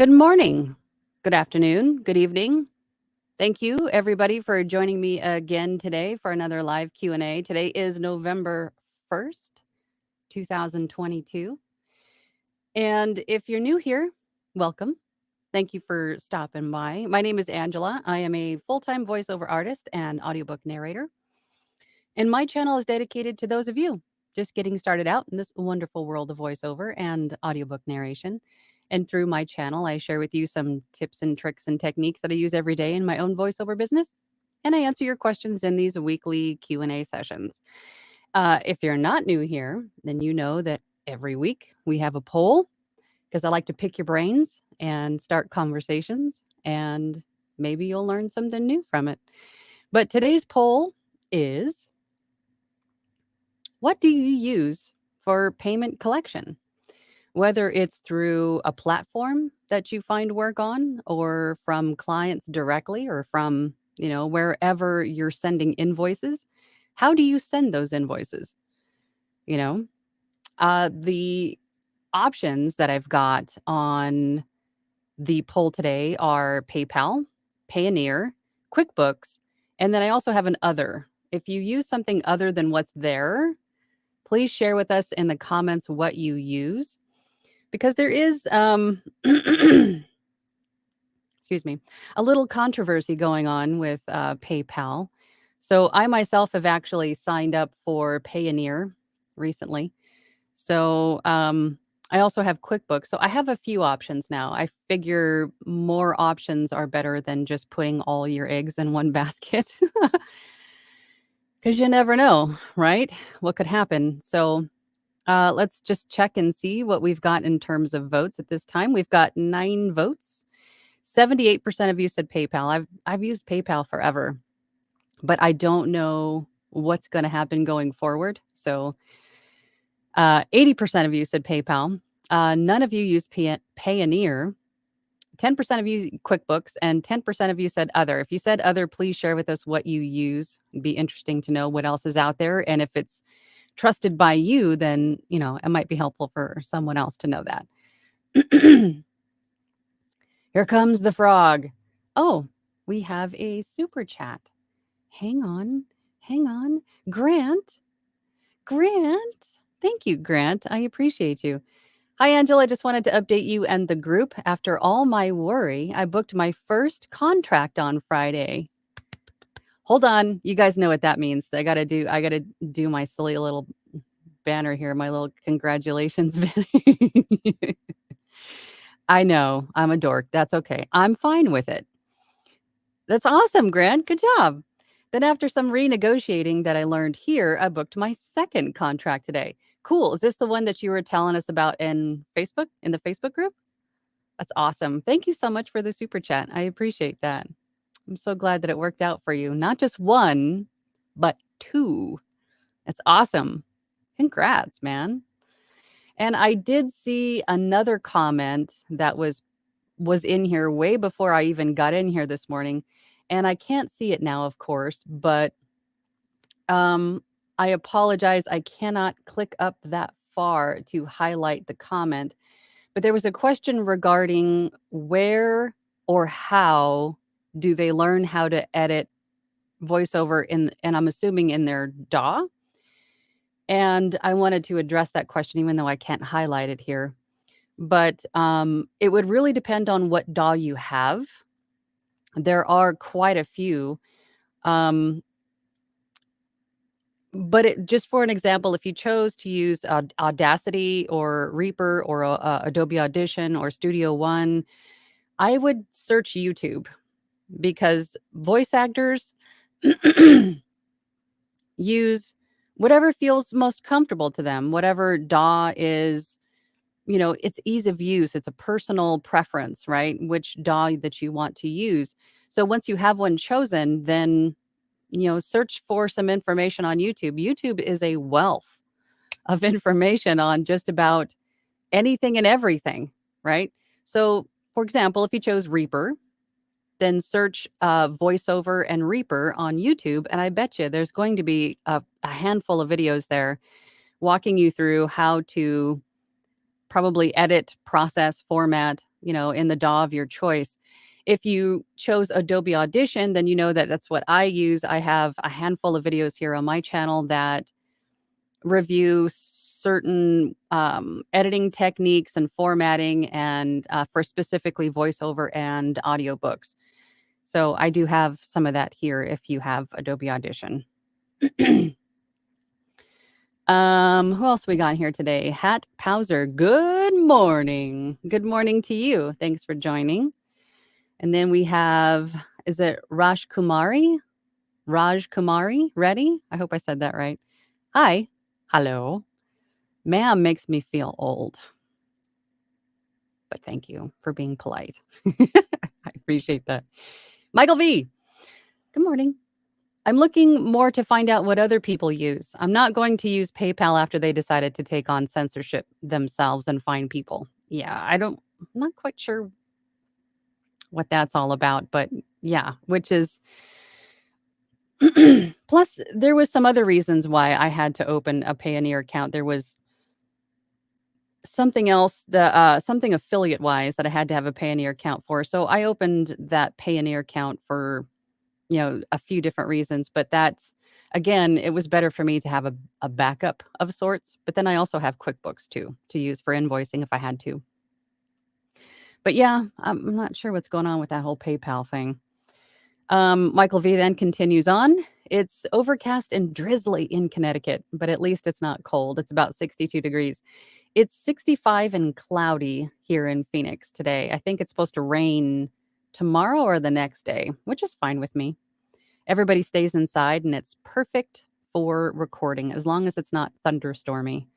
Good morning, good afternoon, good evening. Thank you everybody for joining me again today for another live Q&A. Today is November 1st, 2022. And if you're new here, welcome. Thank you for stopping by. My name is Angela. I am a full-time voiceover artist and audiobook narrator. And my channel is dedicated to those of you just getting started out in this wonderful world of voiceover and audiobook narration. And through my channel, I share with you some tips and tricks and techniques that I use every day in my own voiceover business. And I answer your questions in these weekly Q&A sessions. If you're not new here, then you know that every week we have a poll because I like to pick your brains and start conversations, and maybe you'll learn something new from it. But today's poll is, what do you use for payment collection? Whether it's through a platform that you find work on, or from clients directly, or from, wherever you're sending invoices, how do you send those invoices? You know, the options that I've got on the poll today are PayPal, Payoneer, QuickBooks, and then I also have an other. If you use something other than what's there, please share with us in the comments what you use, because there is excuse me, a little controversy going on with PayPal. So I myself have actually signed up for Payoneer recently. So I also have QuickBooks. So I have a few options now. I figure more options are better than just putting all your eggs in one basket. Because you never know, right? What could happen. So let's just check and see what we've got in terms of votes at this time. We've got 9 votes. 78% of you said PayPal. I've used PayPal forever, but I don't know what's going to happen going forward. So 80% of you said PayPal. None of you used Payoneer. 10% of you QuickBooks, and 10% of you said other. If you said other, please share with us what you use. It'd be interesting to know what else is out there. And if it's trusted by you, then, it might be helpful for someone else to know that. Here comes the frog. Oh, we have a super chat. Hang on. Grant. Thank you, Grant. I appreciate you. Hi, Angela. I just wanted to update you and the group. After all my worry, I booked my first contract on Friday. Hold on. You guys know what that means. I gotta do my silly little banner here, my little congratulations banner. I know, I'm a dork. That's okay. I'm fine with it. That's awesome, Grant. Good job. Then after some renegotiating that I learned here, I booked my second contract today. Cool. Is this the one that you were telling us about in Facebook, in the Facebook group? That's awesome. Thank you so much for the super chat. I appreciate that. I'm so glad that it worked out for you. Not just one, but 2. That's awesome. Congrats, man. And I did see another comment that was in here way before I even got in here this morning. And I can't see it now, of course, but I apologize. I cannot click up that far to highlight the comment. But there was a question regarding where or how do they learn how to edit voiceover and I'm assuming in their DAW. And I wanted to address that question, even though I can't highlight it here. But it would really depend on what DAW you have. There are quite a few. But just for an example, if you chose to use Audacity or Reaper or Adobe Audition or Studio One, I would search YouTube, because voice actors use whatever feels most comfortable to them, whatever DAW is, it's ease of use. It's a personal preference, right? Which DAW that you want to use. So once you have one chosen, then search for some information on YouTube. YouTube is a wealth of information on just about anything and everything, right? So, for example, if you chose Reaper, then search VoiceOver and Reaper on YouTube, and I bet you there's going to be a handful of videos there walking you through how to probably edit, process, format in the DAW of your choice. If you chose Adobe Audition, then you know that that's what I use. I have a handful of videos here on my channel that review certain editing techniques and formatting, and for specifically voiceover and audiobooks. So I do have some of that here if you have Adobe Audition. Who else we got here today? Hat Powser. Good morning. Good morning to you. Thanks for joining. And then we have, is it Raj Kumari? Ready? I hope I said that right. Hi. Hello. Ma'am makes me feel old. But thank you for being polite. I appreciate that. Michael V. Good morning. I'm looking more to find out what other people use. I'm not going to use PayPal after they decided to take on censorship themselves and fine people. Yeah, I'm not quite sure what that's all about, but yeah, which is plus there was some other reasons why I had to open a Payoneer account. There was something else, something affiliate wise, that I had to have a Payoneer account for. So I opened that Payoneer account for a few different reasons, but that's, again, it was better for me to have a backup of sorts. But then I also have QuickBooks too to use for invoicing if I had to. But yeah, I'm not sure what's going on with that whole PayPal thing. Michael V then continues on. It's overcast and drizzly in Connecticut, but at least it's not cold. It's about 62 degrees. It's 65 and cloudy here in Phoenix today. I think it's supposed to rain tomorrow or the next day, which is fine with me. Everybody stays inside, and it's perfect for recording as long as it's not thunderstormy.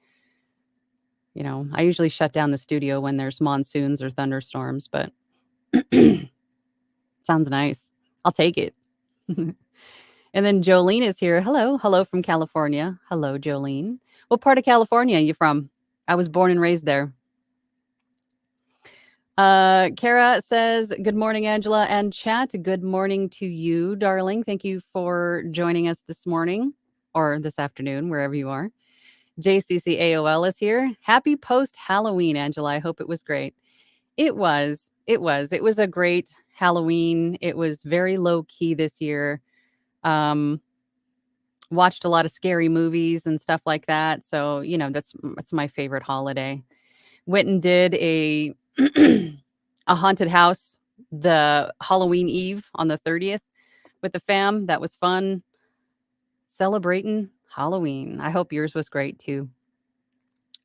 I usually shut down the studio when there's monsoons or thunderstorms, but sounds nice. I'll take it. And then Jolene is here. Hello. Hello from California. Hello, Jolene. What part of California are you from? I was born and raised there. Kara says, good morning, Angela and chat. Good morning to you, darling. Thank you for joining us this morning or this afternoon, wherever you are. JCC AOL is here. Happy post-Halloween, Angela. I hope it was great. It was a great Halloween. It was very low key this year. Watched a lot of scary movies and stuff like that. So, that's my favorite holiday. Went and did a haunted house the Halloween Eve on the 30th with the fam. That was fun. Celebrating Halloween. I hope yours was great too.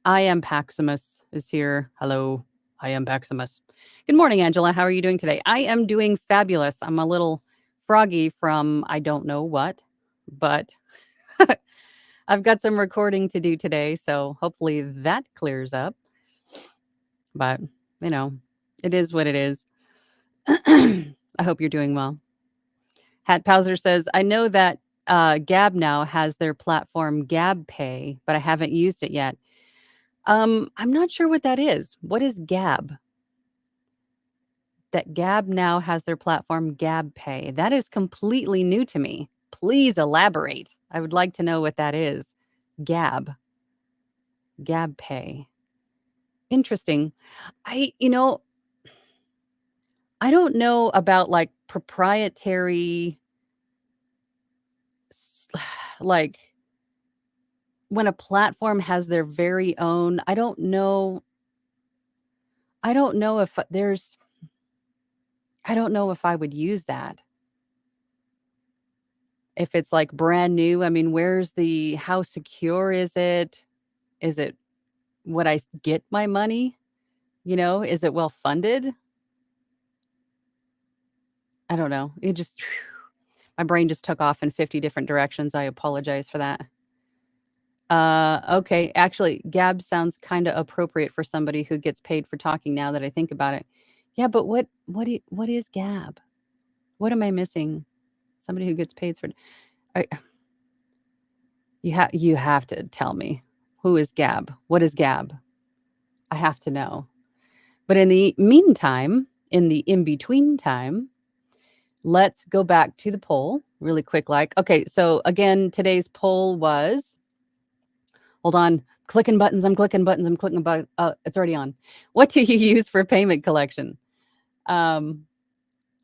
I am Paximus is here. Hello. I am Paximus. Good morning, Angela. How are you doing today? I am doing fabulous. I'm a little froggy from I don't know what, but I've got some recording to do today, so hopefully that clears up. But, it is what it is. I hope you're doing well. Hat Powser says, I know that Gab now has their platform Gab Pay, but I haven't used it yet. I'm not sure what that is. What is Gab? That Gab now has their platform Gab Pay. That is completely new to me. Please elaborate. I would like to know what that is. Gab Pay. Interesting. I don't know about like proprietary, like when a platform has their very own, I don't know if I would use that. If it's like brand new, I mean, how secure is it? Is it, would I get my money? Is it well funded? I don't know. My brain just took off in 50 different directions. I apologize for that. Okay. Actually, Gab sounds kind of appropriate for somebody who gets paid for talking now that I think about it. Yeah, but what is Gab? What am I missing? Somebody who gets paid for you have to tell me. Who is Gab? What is Gab? I have to know. But in the meantime, in the in-between time, let's go back to the poll really quick. Okay, so again, today's poll was, hold on, clicking buttons. I'm clicking buttons. I'm clicking buttons. It's already on. What do you use for payment collection? And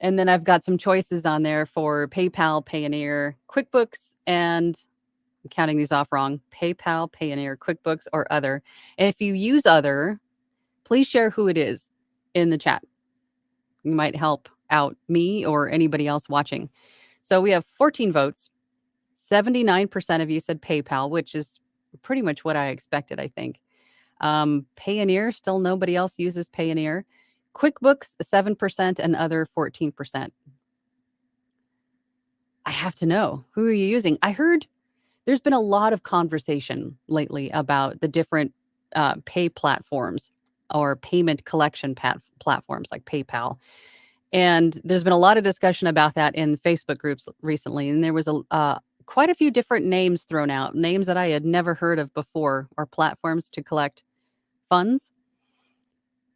then I've got some choices on there for PayPal, Payoneer, QuickBooks, and I'm counting these off wrong. PayPal, Payoneer, QuickBooks, or other. And if you use other, please share who it is in the chat. You might help out me or anybody else watching. So we have 14 votes. 79% of you said PayPal, which is pretty much what I expected, I think. Payoneer, still nobody else uses Payoneer. QuickBooks, 7%, and other 14%. I have to know, who are you using? I heard there's been a lot of conversation lately about the different pay platforms or payment collection platforms like PayPal. And there's been a lot of discussion about that in Facebook groups recently. And there was quite a few different names thrown out, names that I had never heard of before, or platforms to collect funds.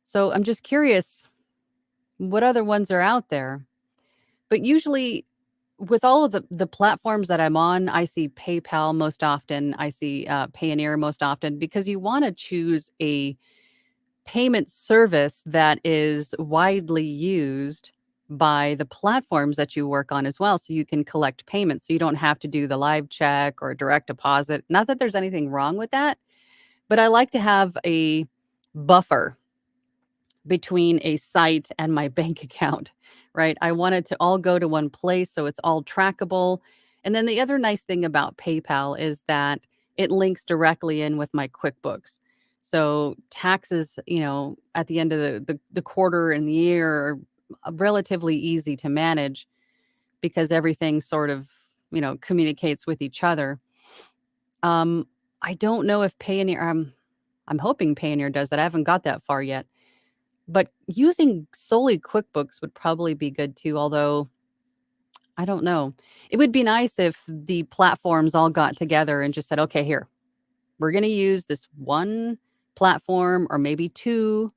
So I'm just curious what other ones are out there. But usually with all of the platforms that I'm on, I see PayPal most often. I see Payoneer most often, because you want to choose a payment service that is widely used by the platforms that you work on as well, so you can collect payments, so you don't have to do the live check or direct deposit. Not that there's anything wrong with that, but I like to have a buffer between a site and my bank account, right? I want it to all go to one place so it's all trackable. And then the other nice thing about PayPal is that it links directly in with my QuickBooks. So taxes, at the end of the quarter and the year are relatively easy to manage, because everything sort of, communicates with each other. I don't know if Payoneer, I'm hoping Payoneer does that. I haven't got that far yet. But using solely QuickBooks would probably be good too, although I don't know. It would be nice if the platforms all got together and just said, okay, here, we're going to use this one platform or maybe two,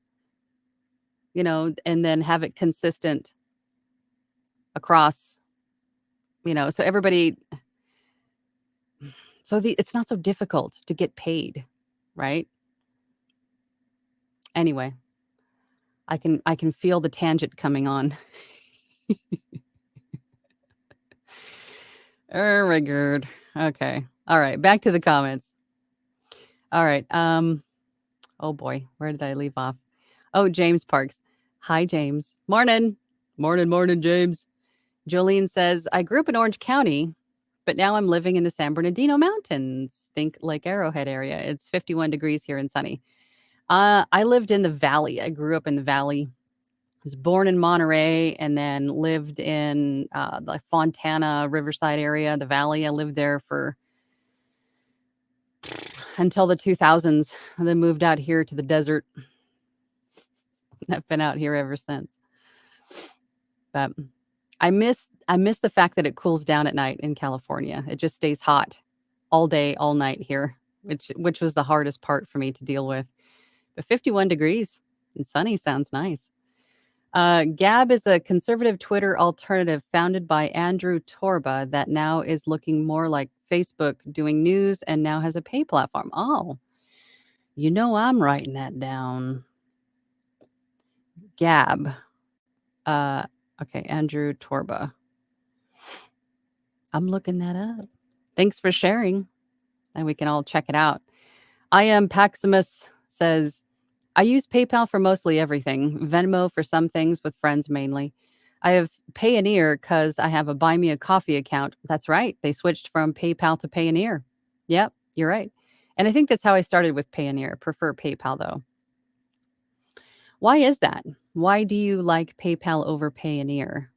and then have it consistent across, so everybody, it's not so difficult to get paid, right? Anyway, I can feel the tangent coming on. Very good. Okay. All right. Back to the comments. All right. Oh boy, where did I leave off? Oh, James Parks. Hi, James. Morning. Morning, James. Jolene says, I grew up in Orange County, but now I'm living in the San Bernardino Mountains. Think Lake Arrowhead area. It's 51 degrees here and sunny. I lived in the valley. I grew up in the valley. I was born in Monterey and then lived in the Fontana, Riverside area, the valley. I lived there for until the 2000s, and then moved out here to the desert. I've been out here ever since. But I miss the fact that it cools down at night in California. It just stays hot all day, all night here, which was the hardest part for me to deal with. But 51 degrees and sunny sounds nice. Gab is a conservative Twitter alternative founded by Andrew Torba that now is looking more like Facebook, doing news, and now has a pay platform. Oh, I'm writing that down. Gab. Okay, Andrew Torba. I'm looking that up. Thanks for sharing, and we can all check it out. I am Paximus says, I use PayPal for mostly everything. Venmo for some things, with friends mainly. I have Payoneer because I have a Buy Me a Coffee account. That's right. They switched from PayPal to Payoneer. Yep, you're right. And I think that's how I started with Payoneer. Prefer PayPal, though. Why is that? Why do you like PayPal over Payoneer?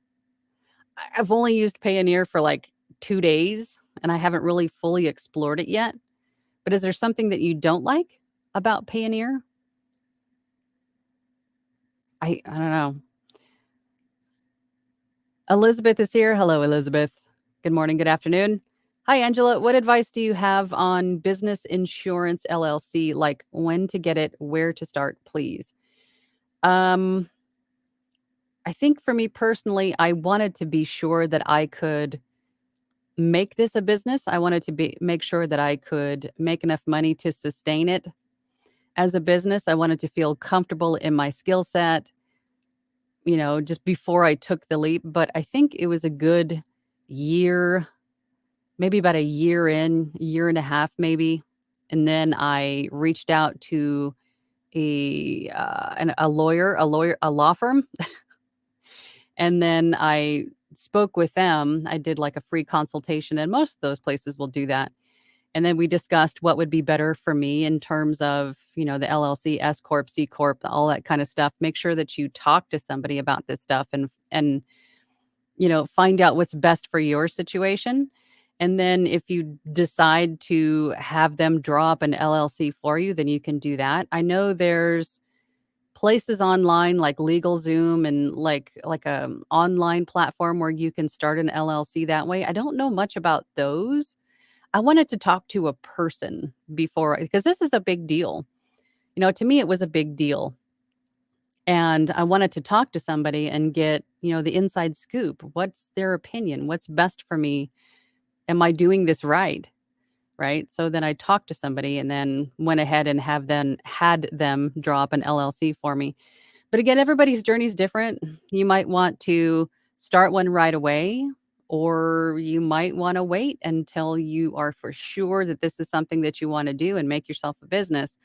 I've only used Payoneer for like 2 days, and I haven't really fully explored it yet. But is there something that you don't like about Payoneer? I don't know. Elizabeth is here. Hello, Elizabeth. Good morning, good afternoon. Hi, Angela. What advice do you have on business insurance LLC? Like when to get it, where to start, please? I think for me personally, I wanted to be sure that I could make this a business. I wanted to make sure that I could make enough money to sustain it as a business. I wanted to feel comfortable in my skill set, just before I took the leap. But I think it was a good year, maybe about a year in, year and a half, maybe. And then I reached out to a lawyer, a law firm, and then I spoke with them. I did like a free consultation, and most of those places will do that. And then we discussed what would be better for me in terms of, the LLC, S corp, C corp, all that kind of stuff. Make sure that you talk to somebody about this stuff and find out what's best for your situation. And then if you decide to have them draw up an LLC for you, then you can do that. I know there's places online like LegalZoom and like a online platform where you can start an LLC that way. I don't know much about those. I wanted to talk to a person before, because this is a big deal. To me, it was a big deal. And I wanted to talk to somebody and get, the inside scoop. What's their opinion? What's best for me? Am I doing this right? Right. So then I talked to somebody and then went ahead and had them draw up an LLC for me. But again, everybody's journey is different. You might want to start one right away, or you might want to wait until you are for sure that this is something that you want to do and make yourself a business.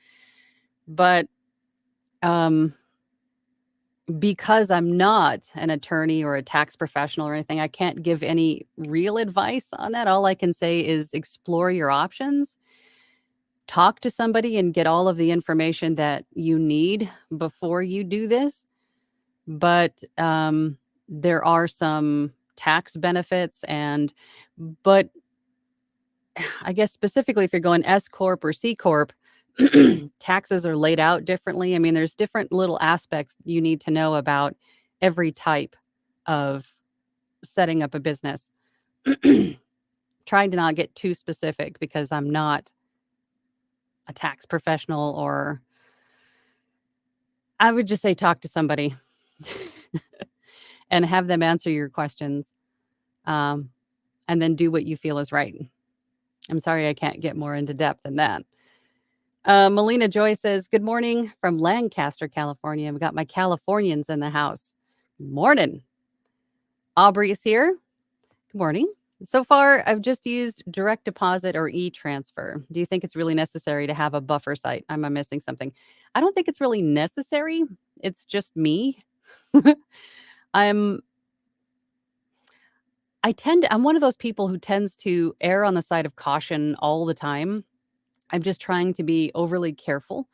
But um, because I'm not an attorney or a tax professional or anything, I can't give any real advice on that. All I can say is explore your options, talk to somebody, and get all of the information that you need before you do this. But there are some tax benefits, but I guess specifically if you're going S corp or C corp, taxes are laid out differently. I mean, there's different little aspects you need to know about every type of setting up a business. Trying to not get too specific because I'm not a tax professional, or I would just say talk to somebody and have them answer your questions, and then do what you feel is right. I'm sorry I can't get more into depth than that. Melina Joy says, good morning from Lancaster, California. We've got my Californians in the house. Good morning. Aubrey is here. Good morning. So far, I've just used direct deposit or e-transfer. Do you think it's really necessary to have a buffer site? Am I missing something? I don't think it's really necessary. It's just me. I'm one of those people who tends to err on the side of caution all the time. I'm just trying to be overly careful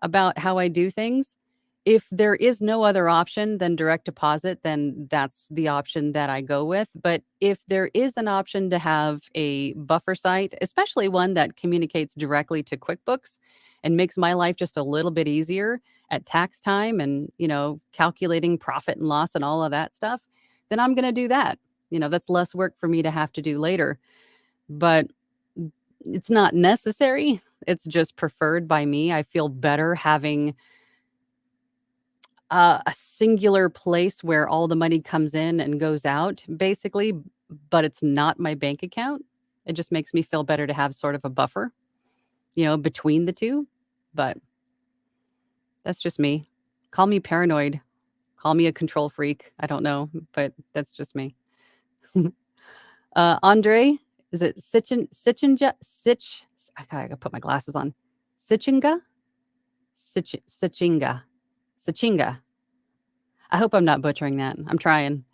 about how I do things. If there is no other option than direct deposit, then that's the option that I go with. But if there is an option to have a buffer site, especially one that communicates directly to QuickBooks and makes my life just a little bit easier at tax time and, calculating profit and loss and all of that stuff, then I'm going to do that. That's less work for me to have to do later. But it's not necessary. It's just preferred by me. I feel better having a singular place where all the money comes in and goes out, basically, but it's not my bank account. It just makes me feel better to have sort of a buffer, between the two. But that's just me. Call me paranoid. Call me a control freak. I don't know, but that's just me. Andre, is it Sitchinga? I gotta put my glasses on. Sitchinga? Sitchinga. I hope I'm not butchering that. I'm trying.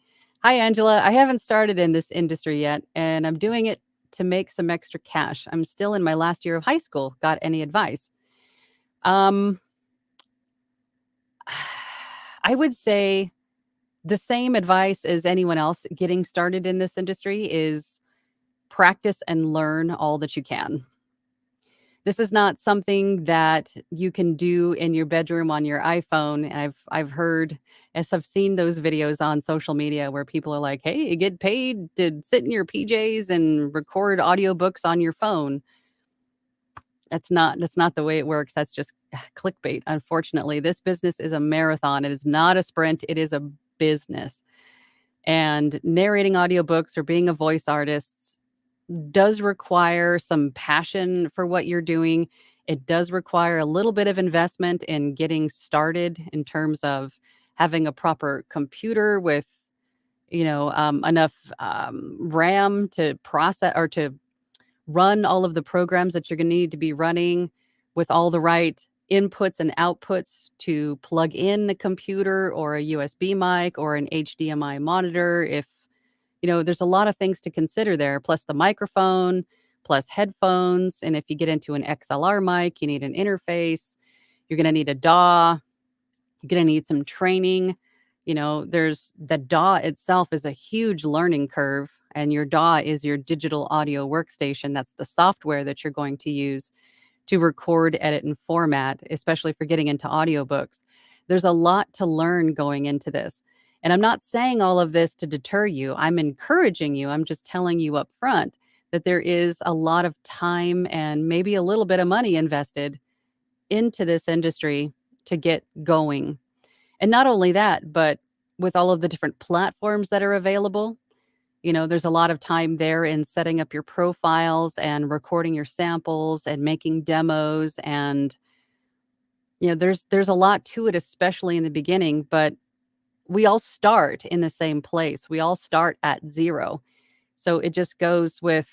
Hi, Angela. I haven't started in this industry yet, and I'm doing it to make some extra cash. I'm still in my last year of high school. Got any advice? I would say the same advice as anyone else getting started in this industry is practice and learn all that you can. This is not something that you can do in your bedroom on your iPhone. And I've heard, as I've seen those videos on social media where people are like, hey, you get paid to sit in your PJs and record audiobooks on your phone. That's not the way it works. That's just clickbait. Unfortunately, this business is a marathon. It is not a sprint. It is a business. And narrating audiobooks or being a voice artist, does require some passion for what you're doing. It does require a little bit of investment in getting started in terms of having a proper computer with, enough RAM to process or to run all of the programs that you're going to need to be running with all the right inputs and outputs to plug in the computer or a USB mic or an HDMI monitor. If, there's a lot of things to consider there, plus the microphone, plus headphones. And if you get into an XLR mic, you need an interface. You're going to need a DAW. You're going to need some training. There's the DAW itself is a huge learning curve, and your DAW is your digital audio workstation. That's the software that you're going to use to record, edit, and format, especially for getting into audiobooks. There's a lot to learn going into this. And I'm not saying all of this to deter you. I'm encouraging you. I'm just telling you up front that there is a lot of time and maybe a little bit of money invested into this industry to get going. And not only that, but with all of the different platforms that are available, there's a lot of time there in setting up your profiles and recording your samples and making demos. And, there's a lot to it, especially in the beginning, but we all start in the same place. We all start at zero. So it just goes with,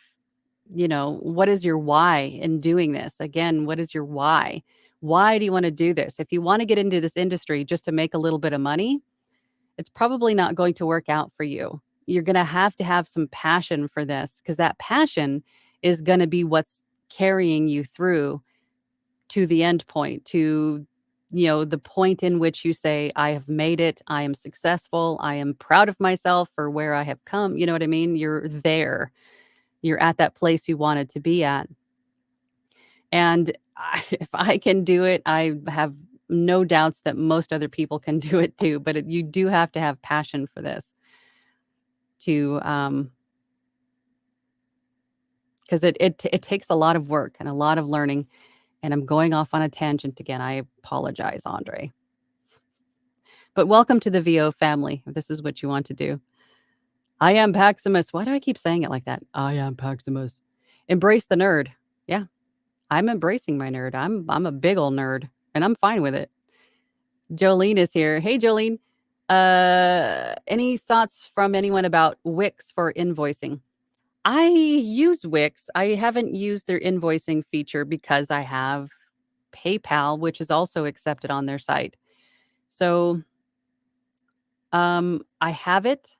what is your why in doing this? Again, what is your why? Why do you want to do this? If you want to get into this industry just to make a little bit of money, it's probably not going to work out for you. You're going to have some passion for this, because that passion is going to be what's carrying you through to the end point, to, the point in which you say, I have made it. I am successful. I am proud of myself for where I have come. You know what I mean? You're there. You're at that place you wanted to be at. And if I can do it, I have no doubts that most other people can do it too. But you do have to have passion for this to, because it takes a lot of work and a lot of learning. And I'm going off on a tangent again. I apologize, Andre. But welcome to the VO family, if this is what you want to do. I am Paximus. Why do I keep saying it like that? I am Paximus. Embrace the nerd. Yeah, I'm embracing my nerd. I'm a big ol' nerd, and I'm fine with it. Jolene is here. Hey, Jolene. Any thoughts from anyone about Wix for invoicing? I use Wix. I haven't used their invoicing feature because I have PayPal, which is also accepted on their site. So, I have it.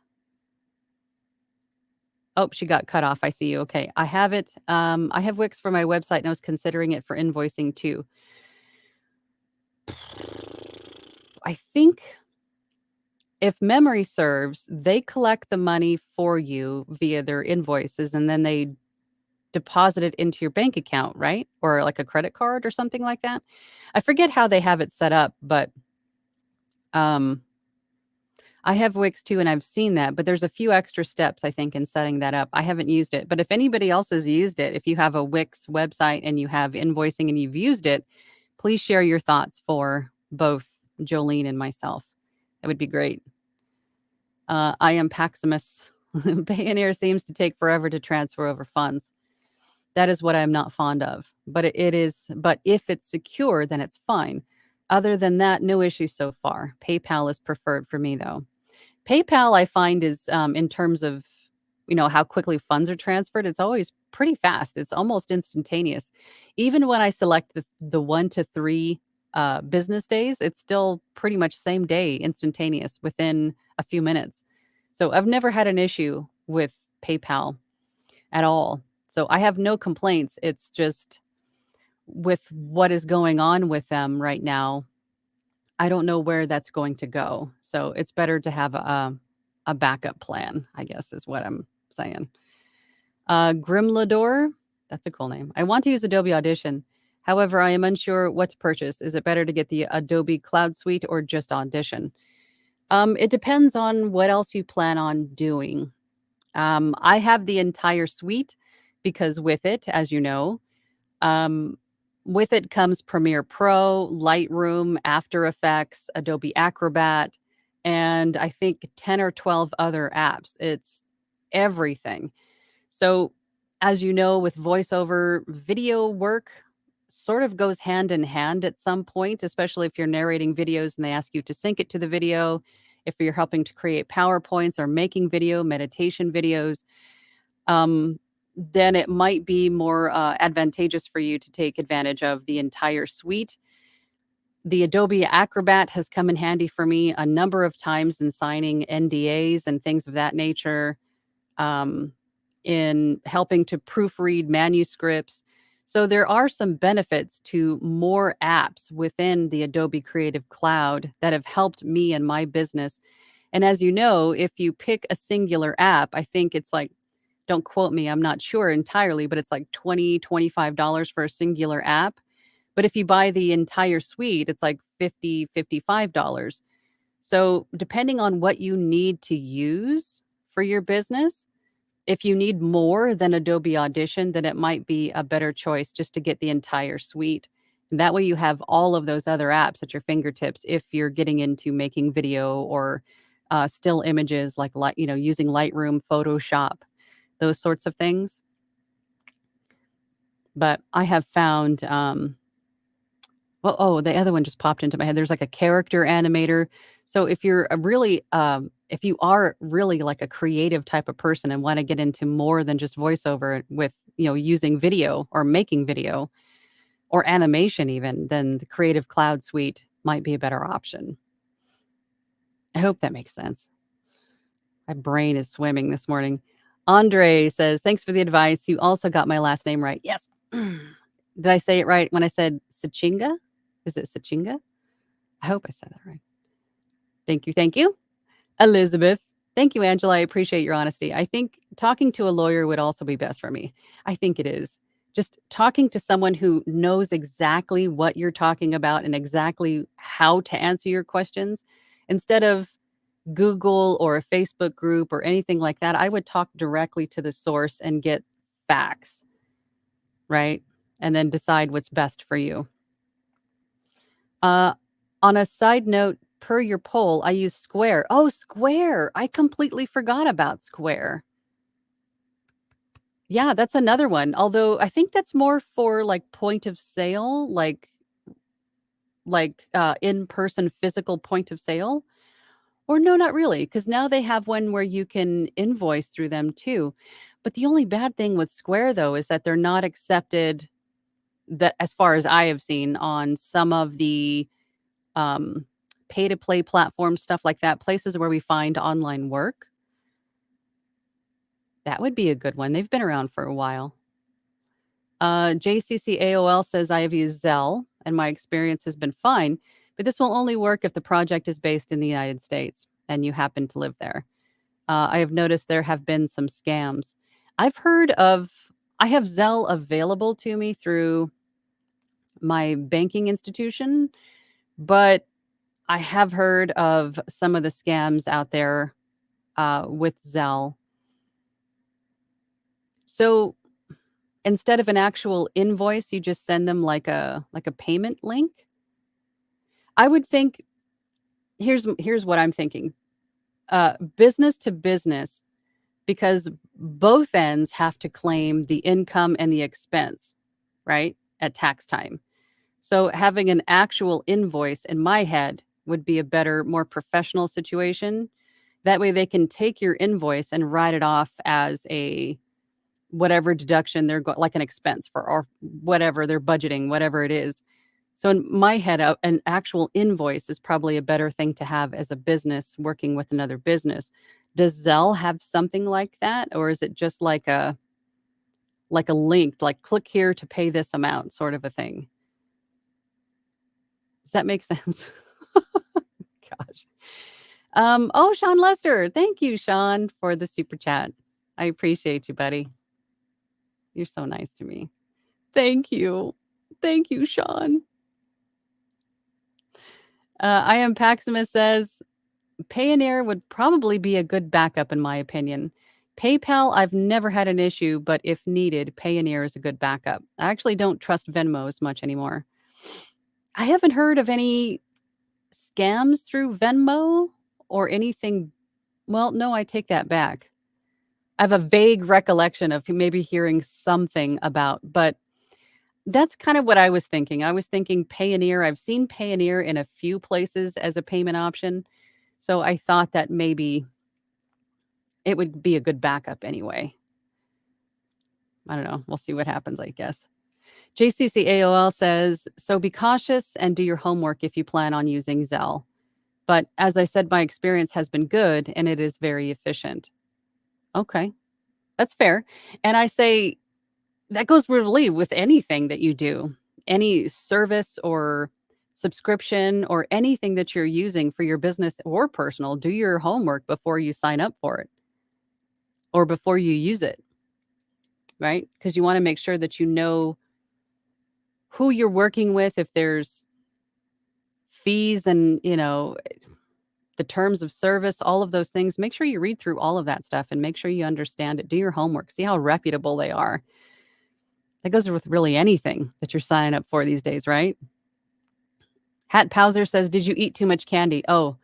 Oh, she got cut off. I see you. Okay. I have it. I have Wix for my website, and I was considering it for invoicing too. I think, if memory serves, they collect the money for you via their invoices, and then they deposit it into your bank account, right? Or like a credit card or something like that. I forget how they have it set up, but I have Wix too, and I've seen that, but there's a few extra steps, I think, in setting that up. I haven't used it, but if anybody else has used it, if you have a Wix website and you have invoicing and you've used it, please share your thoughts for both Jolene and myself. That would be great. I am Paximus. Payoneer seems to take forever to transfer over funds. That is what I'm not fond of. But but if it's secure, then it's fine. Other than that, no issues so far. PayPal is preferred for me, though. PayPal, I find, is in terms of, how quickly funds are transferred, it's always pretty fast. It's almost instantaneous. Even when I select the 1 to 3 business days, it's still pretty much same day, instantaneous, within a few minutes. So I've never had an issue with PayPal at all. So I have no complaints. It's just with what is going on with them right now, I don't know where that's going to go. So it's better to have a backup plan, I guess, is what I'm saying. Grimlador, that's a cool name. I want to use Adobe Audition. However, I am unsure what to purchase. Is it better to get the Adobe Cloud Suite or just Audition? It depends on what else you plan on doing. I have the entire suite because with it, as you know, um, with it comes Premiere Pro, Lightroom, After Effects, Adobe Acrobat, and I think 10 or 12 other apps. It's everything. So As you know, with voiceover, video work sort of goes hand in hand at some point, especially if you're narrating videos and they ask you to sync it to the video. If you're helping to create PowerPoints or making video, meditation videos, um, then it might be more advantageous for you to take advantage of the entire suite. The Adobe Acrobat has come in handy for me a number of times in signing NDAs and things of that nature, um, in helping to proofread manuscripts. So there are some benefits to more apps within the Adobe Creative Cloud that have helped me and my business. And as you know, if you pick a singular app, I think it's like, don't quote me, I'm not sure entirely, but it's like $20, $25 for a singular app. But if you buy the entire suite, it's like $50, $55. So depending on what you need to use for your business, if you need more than Adobe Audition, then it might be a better choice just to get the entire suite. And that way you have all of those other apps at your fingertips if you're getting into making video or still images like using Lightroom, Photoshop, those sorts of things. But I have found the other one just popped into my head. There's like a character animator. So if you're if you are really like a creative type of person and want to get into more than just voiceover with, using video or making video or animation even, then the Creative Cloud Suite might be a better option. I hope that makes sense. My brain is swimming this morning. Andre says, thanks for the advice. You also got my last name right. Yes. Did I say it right when I said Sachinga? Is it Sachinga? I hope I said that right. Thank you. Thank you. Elizabeth. Thank you, Angela. I appreciate your honesty. I think talking to a lawyer would also be best for me. I think it is. Just talking to someone who knows exactly what you're talking about and exactly how to answer your questions instead of Google or a Facebook group or anything like that. I would talk directly to the source and get facts, right? And then decide what's best for you. On a side note, per your poll, I use Square. Oh, Square. I completely forgot about Square. Yeah, that's another one. Although I think that's more for like point of sale, in-person physical point of sale. Or no, not really, because now they have one where you can invoice through them too. But the only bad thing with Square though is that they're not accepted, that as far as I have seen, on some of the pay to play platforms, stuff like that, places where we find online work. That would be a good one. They've been around for a while. JCCAOL says, I have used Zelle and my experience has been fine, but this will only work if the project is based in the United States and you happen to live there. I have noticed there have been some scams. I have Zelle available to me through my banking institution, but I have heard of some of the scams out there with Zelle. So instead of an actual invoice, you just send them like a payment link. I would think here's what I'm thinking. Business to business, because both ends have to claim the income and the expense, right? At tax time. So having an actual invoice in my head would be a better, more professional situation. That way they can take your invoice and write it off as a whatever deduction like an expense for, or whatever they're budgeting, whatever it is. So in my head, an actual invoice is probably a better thing to have as a business working with another business. Does Zelle have something like that? Or is it just like a link, like click here to pay this amount sort of a thing? Does that make sense? Gosh. Sean Lester. Thank you, Sean, for the super chat. I appreciate you, buddy. You're so nice to me. Thank you. Thank you, Sean. I am Paximus says, Payoneer would probably be a good backup in my opinion. PayPal, I've never had an issue, but if needed, Payoneer is a good backup. I actually don't trust Venmo as much anymore. I haven't heard of any scams through Venmo or anything. Well, no, I take that back. I have a vague recollection of maybe hearing something about, but that's kind of what I was thinking. I was thinking Payoneer. I've seen Payoneer in a few places as a payment option. So I thought that maybe it would be a good backup anyway. I don't know. We'll see what happens, I guess. JCCAOL says, so be cautious and do your homework if you plan on using Zelle. But as I said, my experience has been good and it is very efficient. Okay, that's fair. And I say that goes really with anything that you do, any service or subscription or anything that you're using for your business or personal. Do your homework before you sign up for it or before you use it, right? Because you want to make sure that you know who you're working with, if there's fees and, the terms of service, all of those things. Make sure you read through all of that stuff and make sure you understand it. Do your homework. See how reputable they are. That goes with really anything that you're signing up for these days, right? Hat Powser says, did you eat too much candy? Oh,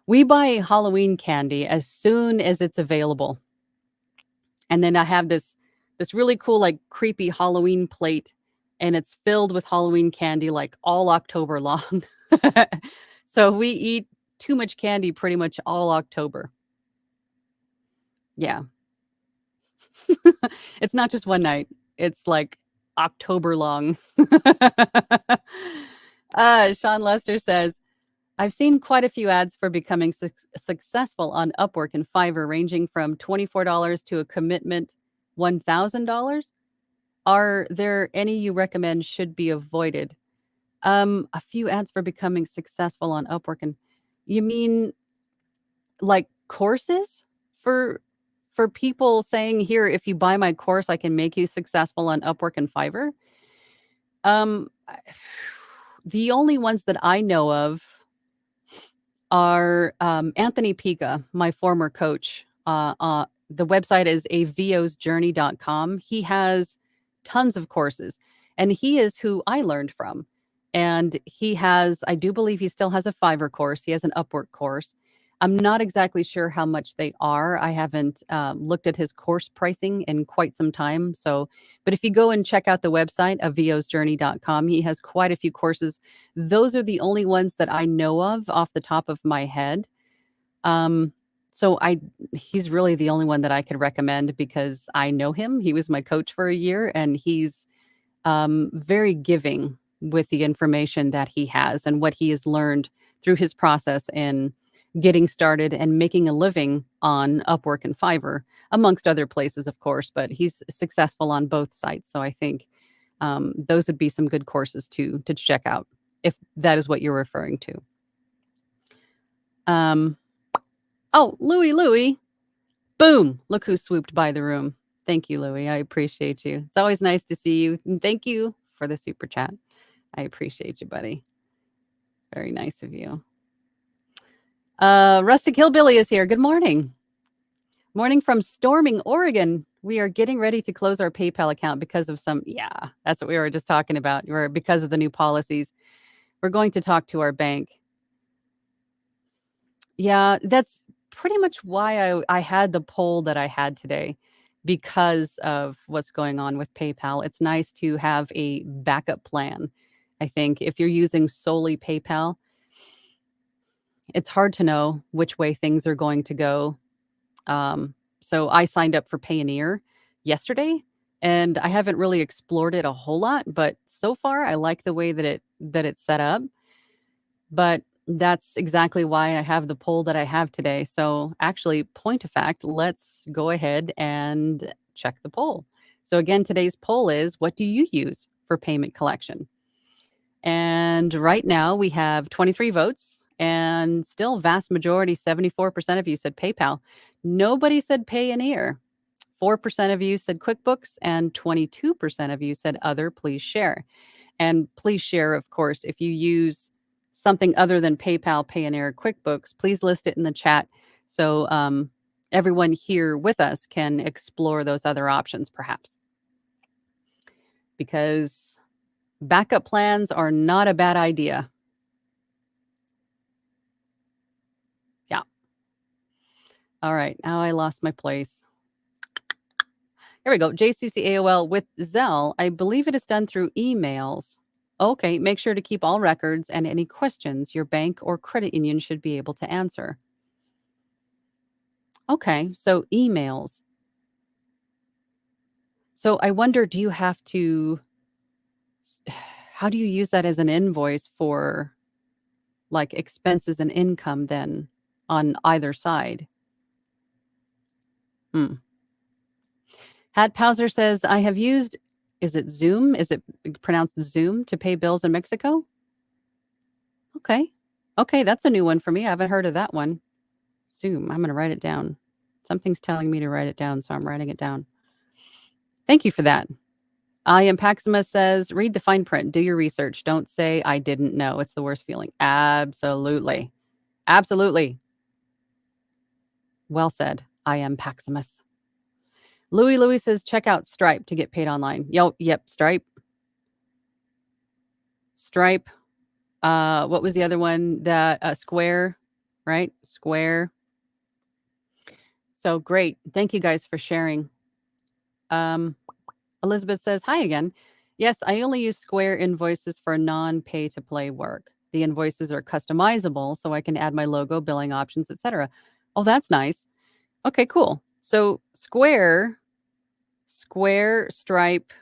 we buy Halloween candy as soon as it's available. And then I have this really cool, like creepy Halloween plate, and it's filled with Halloween candy like all October long. So we eat too much candy pretty much all October. Yeah. It's not just one night. It's like October long. Sean Lester says, I've seen quite a few ads for becoming successful on Upwork and Fiverr, ranging from $24 to a commitment $1,000. Are there any you recommend should be avoided? A few ads for becoming successful on Upwork, and you mean like courses for people saying, here, if you buy my course, I can make you successful on Upwork and Fiverr? The only ones that I know of are Anthony Pica, my former coach. The website is avosjourney.com. He has tons of courses, and he is who I learned from. And he has, I do believe he still has a Fiverr course. He has an Upwork course. I'm not exactly sure how much they are. I haven't looked at his course pricing in quite some time. So, but if you go and check out the website of vosjourney.com, he has quite a few courses. Those are the only ones that I know of off the top of my head. So he's really the only one that I could recommend because I know him. He was my coach for a year, and he's very giving with the information that he has and what he has learned through his process in getting started and making a living on Upwork and Fiverr, amongst other places, of course, but he's successful on both sites. So I think those would be some good courses to check out if that is what you're referring to. Oh, Louie. Boom. Look who swooped by the room. Thank you, Louie. I appreciate you. It's always nice to see you. And thank you for the super chat. I appreciate you, buddy. Very nice of you. Rustic Hillbilly is here. Good morning. Morning from Storming, Oregon. We are getting ready to close our PayPal account because of that's what we were just talking about. Because of the new policies. We're going to talk to our bank. Yeah, that's pretty much why I had the poll that I had today, because of what's going on with PayPal. It's nice to have a backup plan. I think if you're using solely PayPal, it's hard to know which way things are going to go. So I signed up for Payoneer yesterday, and I haven't really explored it a whole lot, but so far I like the way that it's set up. But that's exactly why I have the poll that I have today. So actually, point of fact, let's go ahead and check the poll. So again, today's poll is, what do you use for payment collection? And right now we have 23 votes, and still vast majority, 74% of you said PayPal. Nobody said Payoneer. 4% of you said QuickBooks, and 22% of you said other. Please share. And please share, of course, if you use something other than PayPal, Payoneer, QuickBooks, please list it in the chat so everyone here with us can explore those other options, perhaps. Because backup plans are not a bad idea. Yeah. All right, now I lost my place. Here we go. JCC AOL with Zelle. I believe it is done through emails. Okay, make sure to keep all records and any questions your bank or credit union should be able to answer. Okay, so emails. So I wonder, do you have to, how do you use that as an invoice for like expenses and income then on either side? Hmm. Had Pauser says, I have used, is it Zoom? Is it pronounced Zoom to pay bills in Mexico? Okay. Okay, that's a new one for me. I haven't heard of that one. Zoom. I'm going to write it down. Something's telling me to write it down, so I'm writing it down. Thank you for that. I am Paxima says, read the fine print, do your research. Don't say I didn't know. It's the worst feeling. Absolutely. Absolutely. Well said. I am Paximus. Louis says, check out Stripe to get paid online. Yep, Stripe. Stripe. What was the other one? That Square, right? Square. So great. Thank you guys for sharing. Elizabeth says, hi again. Yes, I only use Square invoices for non-pay to play work. The invoices are customizable, so I can add my logo, billing options, etc. Oh, that's nice. Okay, cool. So Square, Stripe,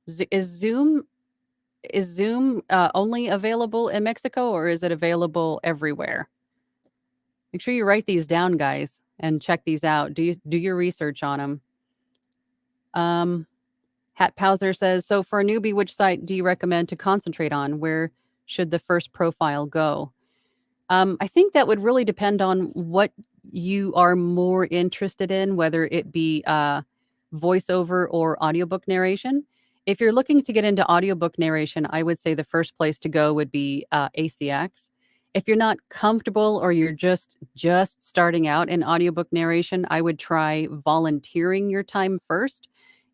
is Zoom only available in Mexico, or is it available everywhere? Make sure you write these down, guys, and check these out. Do your research on them. Hat Pauser says, so for a newbie, which site do you recommend to concentrate on? Where should the first profile go? I think that would really depend on what you are more interested in, whether it be voiceover or audiobook narration. If you're looking to get into audiobook narration, I would say the first place to go would be ACX. If you're not comfortable or you're just starting out in audiobook narration, I would try volunteering your time first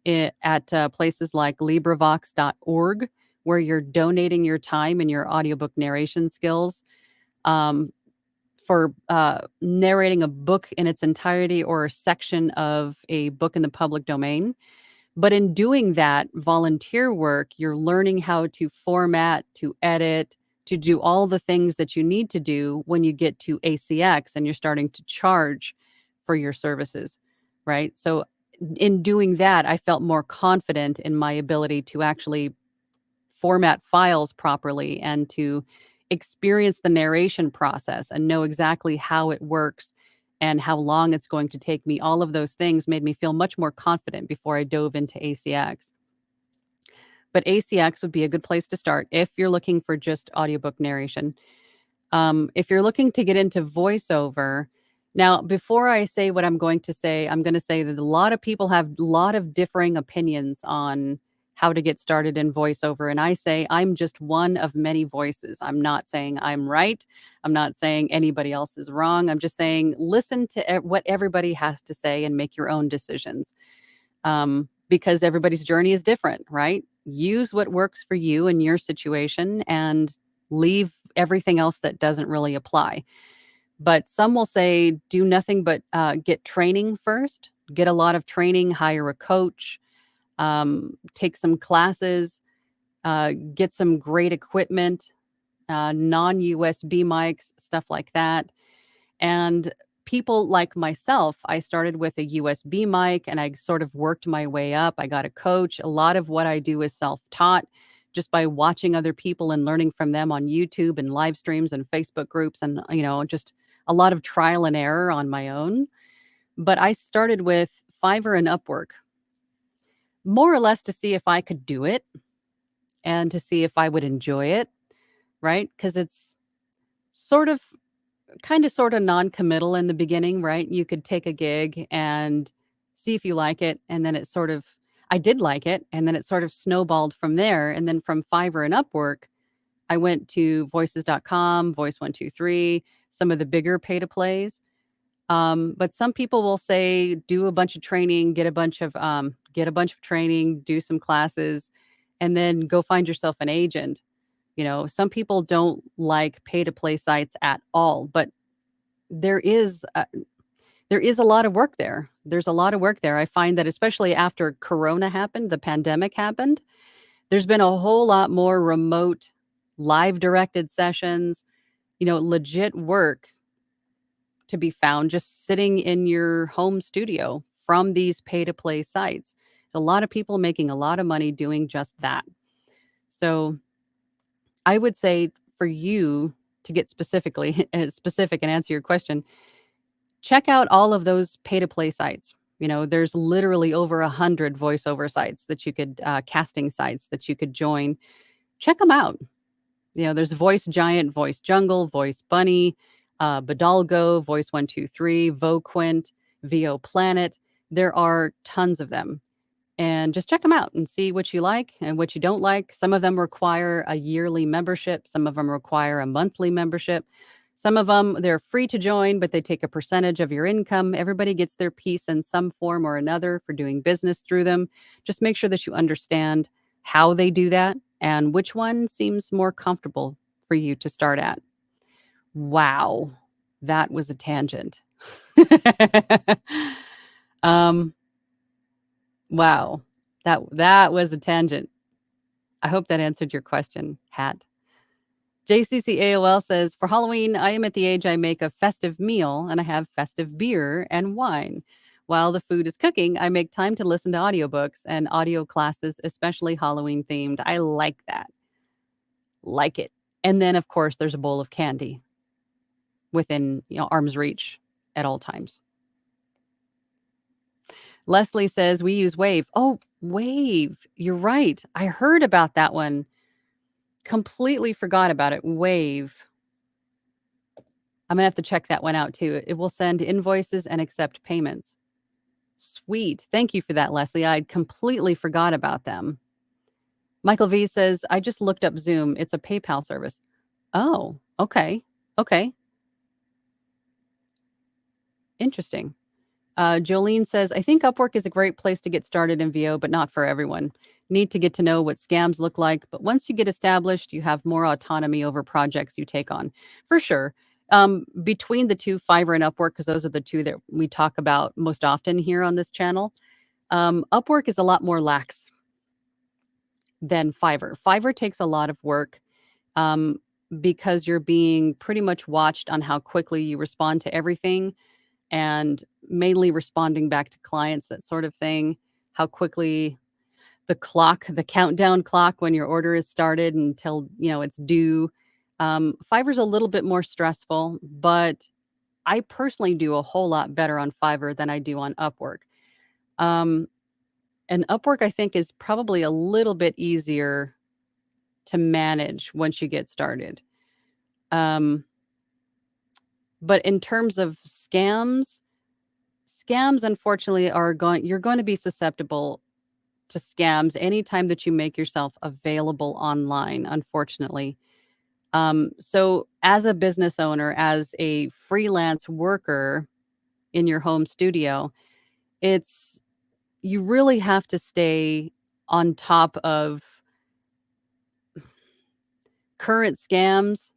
at places like LibriVox.org, where you're donating your time and your audiobook narration skills um, for narrating a book in its entirety or a section of a book in the public domain. But in doing that volunteer work, you're learning how to format, to edit, to do all the things that you need to do when you get to ACX and you're starting to charge for your services, right? So in doing that, I felt more confident in my ability to actually format files properly and to experience the narration process and know exactly how it works and how long it's going to take me. All of those things made me feel much more confident before I dove into ACX. But ACX would be a good place to start if you're looking for just audiobook narration. If you're looking to get into voiceover, now, before I say what I'm going to say, I'm going to say that a lot of people have a lot of differing opinions on how to get started in voiceover. And I say I'm just one of many voices. I'm not saying I'm right. I'm not saying anybody else is wrong. I'm just saying listen to what everybody has to say and make your own decisions, because everybody's journey is different, right? Use what works for you in your situation and leave everything else that doesn't really apply. But some will say do nothing but get training first, get a lot of training, hire a coach, take some classes, get some great equipment, non-USB mics, stuff like that. And people like myself, I started with a USB mic and I sort of worked my way up. I got a coach. A lot of what I do is self-taught just by watching other people and learning from them on YouTube and live streams and Facebook groups and, just a lot of trial and error on my own. But I started with Fiverr and Upwork, more or less to see if I could do it and to see if I would enjoy it, right? Because it's sort of sort of non-committal in the beginning, right? You could take a gig and see if you like it. And then I did like it. And then it sort of snowballed from there. And then from Fiverr and Upwork, I went to voices.com, Voice123, some of the bigger pay to plays. But some people will say, do a bunch of training, get a bunch of training, do some classes, and then go find yourself an agent. Some people don't like pay to play sites at all, but there is There is a lot of work there. There's a lot of work there. I find that especially after Corona happened, the pandemic happened, there's been a whole lot more remote, live directed sessions, legit work to be found just sitting in your home studio from these pay to play sites. A lot of people making a lot of money doing just that. So I would say for you to get specifically specific and answer your question, check out all of those pay to play sites. There's literally over 100 voiceover sites that you could, casting sites that you could join. Check them out. There's Voice Giant, Voice Jungle, Voice Bunny, Badalgo, Voice 123, VoQuint, VO Planet. There are tons of them. And just check them out and see what you like and what you don't like. Some of them require a yearly membership. Some of them require a monthly membership. Some of them, they're free to join, but they take a percentage of your income. Everybody gets their piece in some form or another for doing business through them. Just make sure that you understand how they do that and which one seems more comfortable for you to start at. Wow, that was a tangent. Wow, that was a tangent. I hope that answered your question, Hat. JCCAOL says, for Halloween, I am at the age I make a festive meal and I have festive beer and wine. While the food is cooking, I make time to listen to audiobooks and audio classes, especially Halloween themed. I like that. Like it. And then, of course, there's a bowl of candy within arm's reach at all times. Leslie says, we use Wave. Oh, Wave. You're right. I heard about that one. Completely forgot about it. Wave. I'm going to have to check that one out too. It will send invoices and accept payments. Sweet. Thank you for that, Leslie. I'd completely forgot about them. Michael V says, I just looked up Zoom. It's a PayPal service. Oh, okay. Okay. Interesting. Jolene says, I think Upwork is a great place to get started in VO, but not for everyone. Need to get to know what scams look like. But once you get established, you have more autonomy over projects you take on. For sure. Between the two, Fiverr and Upwork, because those are the two that we talk about most often here on this channel, Upwork is a lot more lax than Fiverr. Fiverr takes a lot of work because you're being pretty much watched on how quickly you respond to everything, and mainly responding back to clients, that sort of thing, how quickly the countdown clock when your order is started until, it's due. Fiverr's a little bit more stressful, but I personally do a whole lot better on Fiverr than I do on Upwork. And Upwork, I think, is probably a little bit easier to manage once you get started. But in terms of scams, unfortunately you're going to be susceptible to scams anytime that you make yourself available online, unfortunately. So as a business owner, as a freelance worker in your home studio, you really have to stay on top of current scams,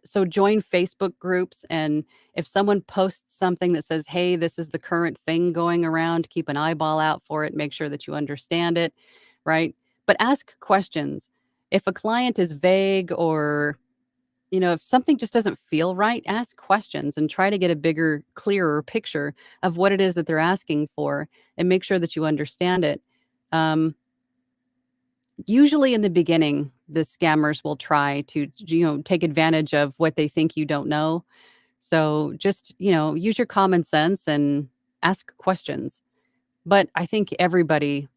so join Facebook groups, and if someone posts something that says, hey, this is the current thing going around, keep an eyeball out for it, make sure that you understand it, right? But ask questions. If a client is vague, or if something just doesn't feel right, ask questions and try to get a bigger, clearer picture of what it is that they're asking for, and make sure that you understand it. Usually in the beginning, the scammers will try to, take advantage of what they think you don't know. So just, use your common sense and ask questions. But I think everybody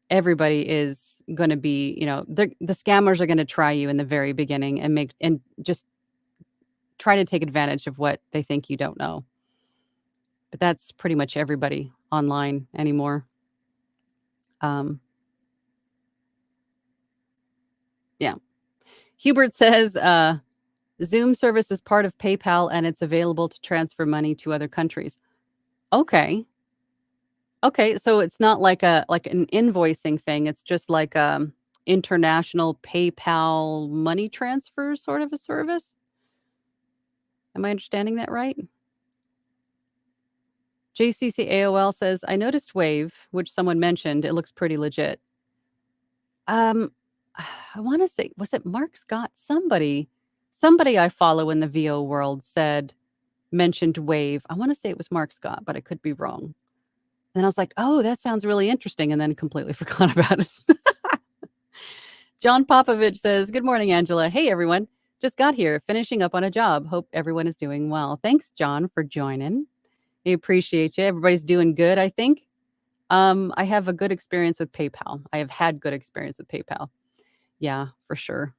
is going to be, the scammers are going to try you in the very beginning and just try to take advantage of what they think you don't know. But that's pretty much everybody online anymore. Yeah. Hubert says, Zoom service is part of PayPal and it's available to transfer money to other countries. Okay. Okay, so it's not like an invoicing thing. It's just like international PayPal money transfer sort of a service. Am I understanding that right? JCC AOL says, I noticed Wave, which someone mentioned. It looks pretty legit. I want to say, was it Mark Scott? Somebody I follow in the VO world mentioned Wave. I want to say it was Mark Scott, but I could be wrong. And I was like, oh, that sounds really interesting. And then completely forgot about it. John Popovich says, good morning, Angela. Hey, everyone. Just got here, finishing up on a job. Hope everyone is doing well. Thanks, John, for joining. We appreciate you. Everybody's doing good, I think. I have a good experience with PayPal. I have had good experience with PayPal. Yeah, for sure.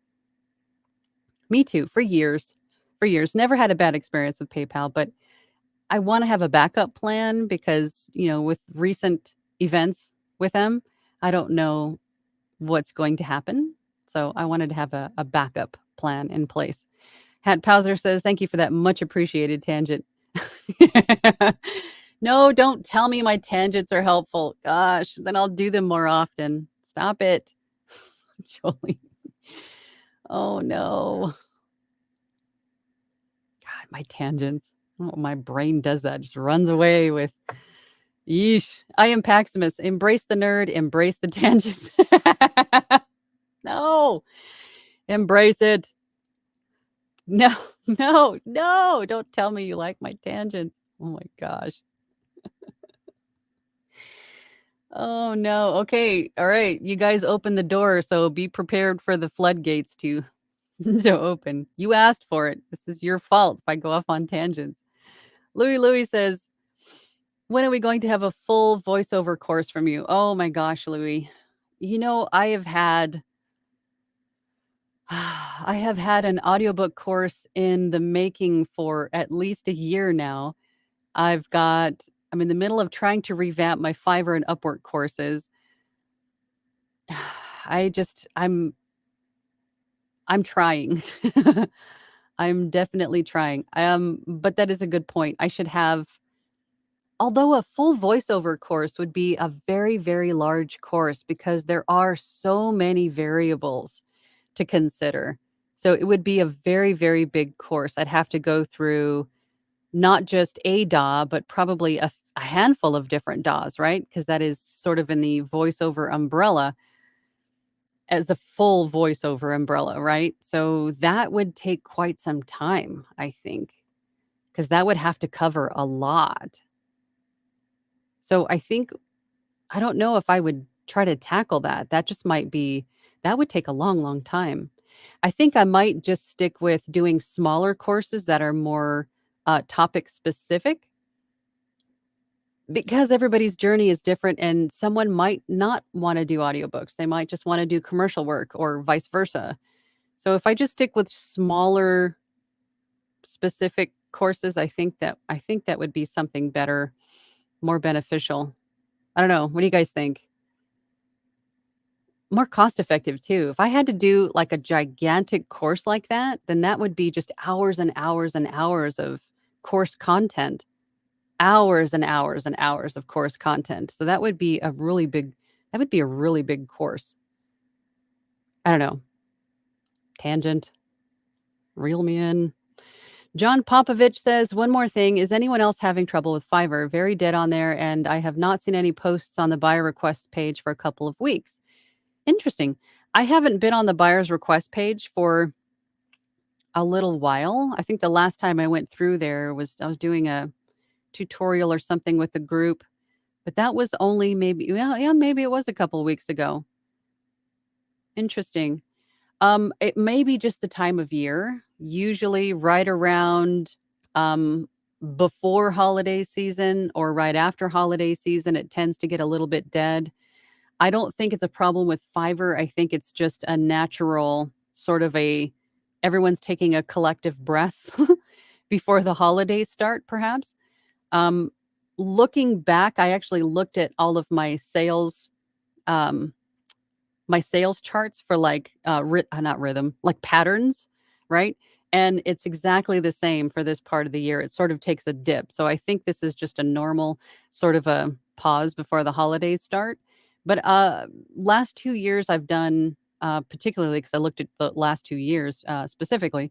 Me too, for years. For years. Never had a bad experience with PayPal, but I want to have a backup plan because, with recent events with them, I don't know what's going to happen. So I wanted to have a backup plan in place. Hat Pauser says, thank you for that much appreciated tangent. No, don't tell me my tangents are helpful. Gosh, then I'll do them more often. Stop it. Jolie. Oh, no. God, my tangents. Oh, my brain does that. Just runs away with, yeesh. I am Paximus. Embrace the nerd. Embrace the tangents. No. Embrace it. No. Don't tell me you like my tangents. Oh, my gosh. Oh, no. Okay. All right. You guys open the door, so be prepared for the floodgates to open. You asked for it. This is your fault if I go off on tangents. Louis says, when are we going to have a full voiceover course from you? Oh, my gosh, Louis. I have had an audiobook course in the making for at least a year now. I'm in the middle of trying to revamp my Fiverr and Upwork courses. I'm trying. I'm definitely trying. But that is a good point. I should have, although a full voiceover course would be a very, very large course because there are so many variables to consider. So it would be a very, very big course. I'd have to go through not just a DAW, but probably a handful of different DAWs, right? Because that is sort of in the voiceover umbrella as a full voiceover umbrella, right? So that would take quite some time, I think, because that would have to cover a lot. So I don't know if I would try to tackle that. That would take a long, long time. I think I might just stick with doing smaller courses that are more topic specific because everybody's journey is different and someone might not want to do audiobooks. They might just want to do commercial work or vice versa. So if I just stick with smaller specific courses, I think that would be something better, more beneficial. I don't know. What do you guys think? More cost effective too. If I had to do like a gigantic course like that, then that would be just hours and hours and hours of course content. Hours and hours and hours of course content. So that would be a really big course. I don't know. Tangent. Reel me in. John Popovich says, one more thing. Is anyone else having trouble with Fiverr? Very dead on there, and I have not seen any posts on the buyer request page for a couple of weeks. Interesting. I haven't been on the buyer's request page for a little while. I think the last time I went through there I was doing a tutorial or something with the group, but that was only maybe it was a couple of weeks ago. Interesting. It may be just the time of year. Usually right around before holiday season or right after holiday season, it tends to get a little bit dead. I don't think it's a problem with Fiverr. I think it's just a natural sort of everyone's taking a collective breath before the holidays start, perhaps. Looking back, I actually looked at all of my sales charts for like not rhythm, like patterns, right? And it's exactly the same for this part of the year. It sort of takes a dip. So I think this is just a normal sort of a pause before the holidays start. But last 2 years I've done, particularly because I looked at the last 2 years specifically,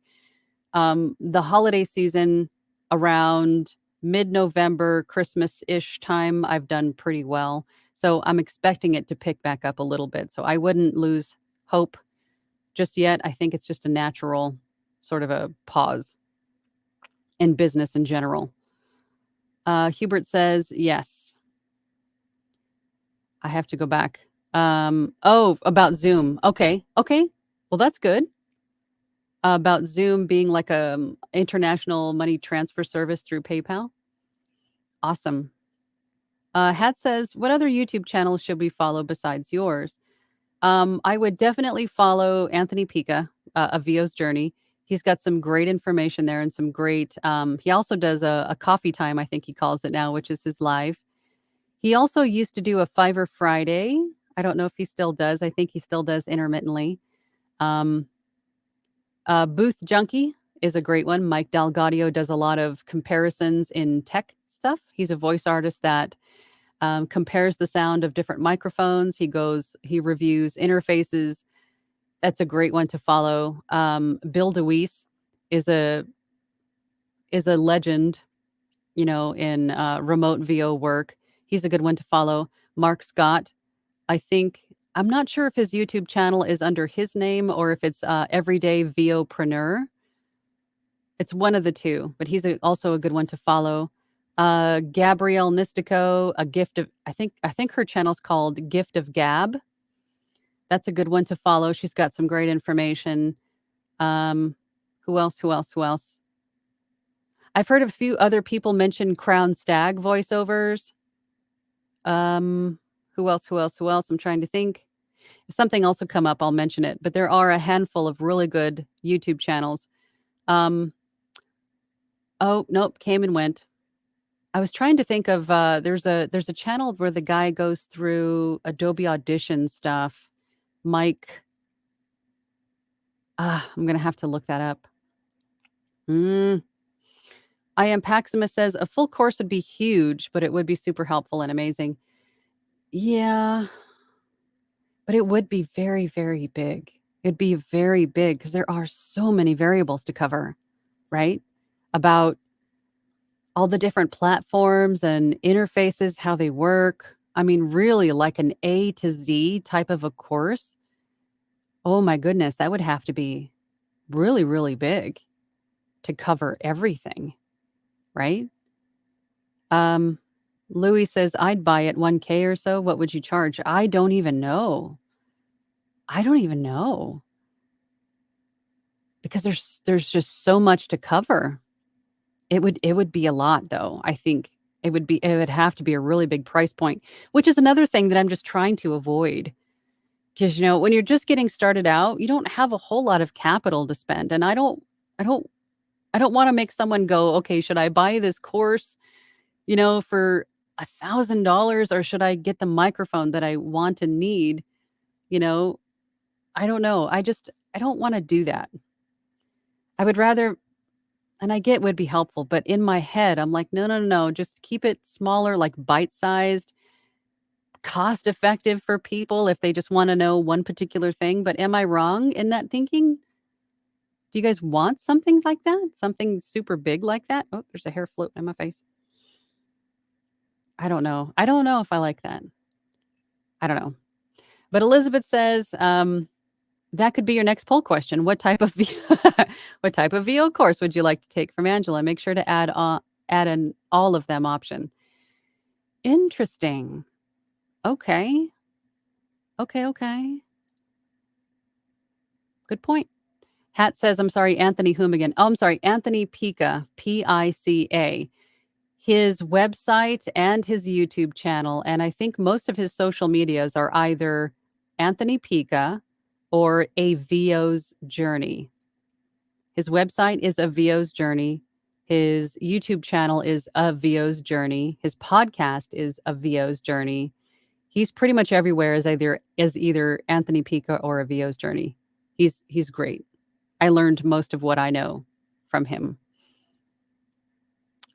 the holiday season around mid-November, Christmas-ish time, I've done pretty well. So I'm expecting it to pick back up a little bit. So I wouldn't lose hope just yet. I think it's just a natural sort of a pause in business in general. Hubert says, yes. I have to go back. About Zoom. Okay. Well, that's good. About Zoom being like a international money transfer service through PayPal. Awesome. Hat says, what other YouTube channels should we follow besides yours? I would definitely follow Anthony Pica of VO's Journey. He's got some great information there and some great, he also does a coffee time, I think he calls it now, which is his live. He also used to do a Fiverr Friday. I don't know if he still does. I think he still does intermittently. Booth Junkie is a great one. Mike Delgadio does a lot of comparisons in tech stuff. He's a voice artist that compares the sound of different microphones. He reviews interfaces. That's a great one to follow. Bill DeWeese is a legend, in remote VO work. He's a good one to follow. Mark Scott, I'm not sure if his YouTube channel is under his name or if it's Everyday VOpreneur. It's one of the two, but he's also a good one to follow. Gabrielle Nistico, I think her channel's called Gift of Gab. That's a good one to follow. She's got some great information. Who else? I've heard a few other people mention Crown Stag voiceovers. Who else? I'm trying to think. If something else will come up, I'll mention it. But there are a handful of really good YouTube channels. Oh, nope, came and went. I was trying to think of there's a channel where the guy goes through Adobe Audition stuff. Mike. I'm gonna have to look that up. I am Paximus says a full course would be huge, but it would be super helpful and amazing. Yeah, but it would be very, very big. It'd be very big because there are so many variables to cover, right? About all the different platforms and interfaces, how they work. I mean, really like an A to Z type of a course. Oh my goodness, that would have to be really, really big to cover everything, right? Louis says, I'd buy it 1K or so. What would you charge? I don't even know. Because there's just so much to cover. It would be a lot though. I think it would have to be a really big price point, which is another thing that I'm just trying to avoid. Because when you're just getting started out, you don't have a whole lot of capital to spend. And I don't want to make someone go, okay, should I buy this course, for $1,000 or should I get the microphone that I want and need? I don't know. I don't want to do that. I would rather, and I get would be helpful, but in my head, I'm like, no, just keep it smaller, like bite-sized, cost-effective for people if they just want to know one particular thing. But am I wrong in that thinking? Do you guys want something like that? Something super big like that? Oh, there's a hair floating in my face. I don't know. I don't know if I like that. I don't know. But Elizabeth says, that could be your next poll question. What type of VO course would you like to take from Angela? Make sure to add an all of them option. Interesting. Okay. Good point. Hat says, I'm sorry, Anthony whom again? Oh, I'm sorry, Anthony Pica, Pica. His website and his YouTube channel, and I think most of his social medias are either Anthony Pica or A VO's Journey. His website is A VO's Journey. His YouTube channel is A VO's Journey. His podcast is A VO's Journey. He's pretty much everywhere as either Anthony Pica or A VO's Journey. He's great. I learned most of what I know from him.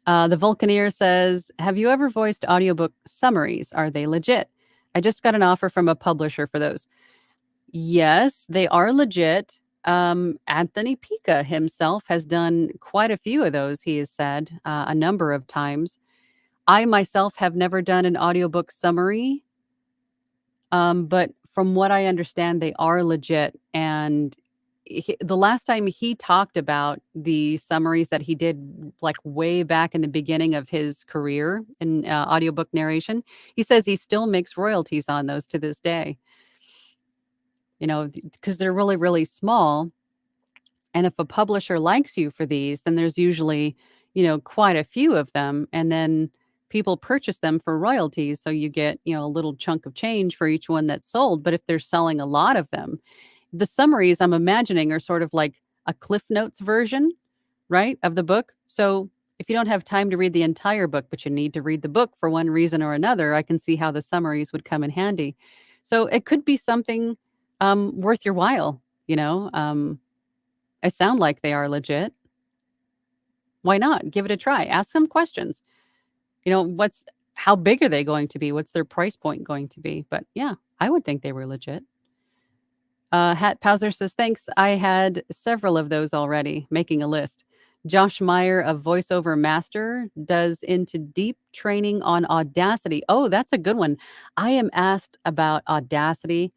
The Vulcaneer says, have you ever voiced audiobook summaries? Are they legit? I just got an offer from a publisher for those. Yes, they are legit. Anthony Pica himself has done quite a few of those, he has said, a number of times. I myself have never done an audiobook summary, but from what I understand, they are legit. And the last time he talked about the summaries that he did, like way back in the beginning of his career in audiobook narration, he says he still makes royalties on those to this day, because they're really, really small. And if a publisher likes you for these, then there's usually, quite a few of them. And then people purchase them for royalties. So you get, a little chunk of change for each one that's sold. But if they're selling a lot of them, the summaries I'm imagining are sort of like a Cliff Notes version, right, of the book. So if you don't have time to read the entire book, but you need to read the book for one reason or another, I can see how the summaries would come in handy. So it could be something worth your while, It sound like they are legit. Why not? Give it a try. Ask them questions. How big are they going to be? What's their price point going to be? But yeah, I would think they were legit. Hat Pauser says, thanks. I had several of those already, making a list. Josh Meyer of VoiceOver Master does into deep training on Audacity. Oh, that's a good one. I am asked about Audacity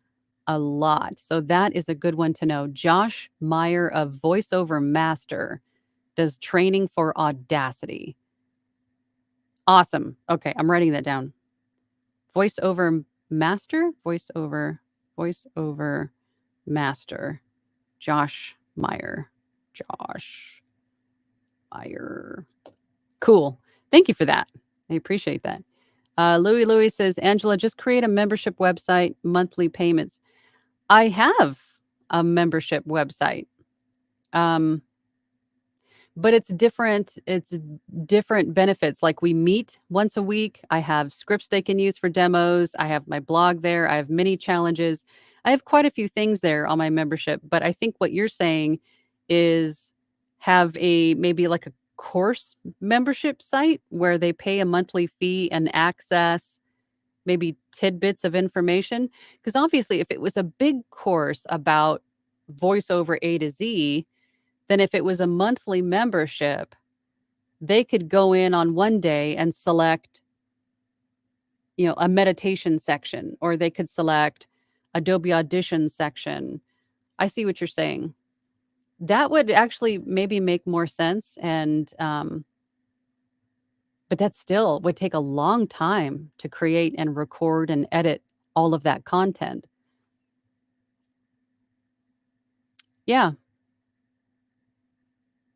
a lot. So that is a good one to know. Josh Meyer of VoiceOver Master does training for Audacity. Awesome. Okay, I'm writing that down. VoiceOver Master? VoiceOver Master. Josh Meyer. Cool. Thank you for that. I appreciate that. Louis says, Angela, just create a membership website, monthly payments. I have a membership website. But it's different. It's different benefits. Like we meet once a week. I have scripts they can use for demos. I have my blog there. I have mini challenges. I have quite a few things there on my membership. But I think what you're saying is have maybe like a course membership site where they pay a monthly fee and access maybe tidbits of information. Because obviously, if it was a big course about voiceover A to Z, then if it was a monthly membership, they could go in on one day and select, a meditation section, or they could select Adobe Audition section. I see what you're saying. That would actually maybe make more sense. And, but that still would take a long time to create and record and edit all of that content. Yeah.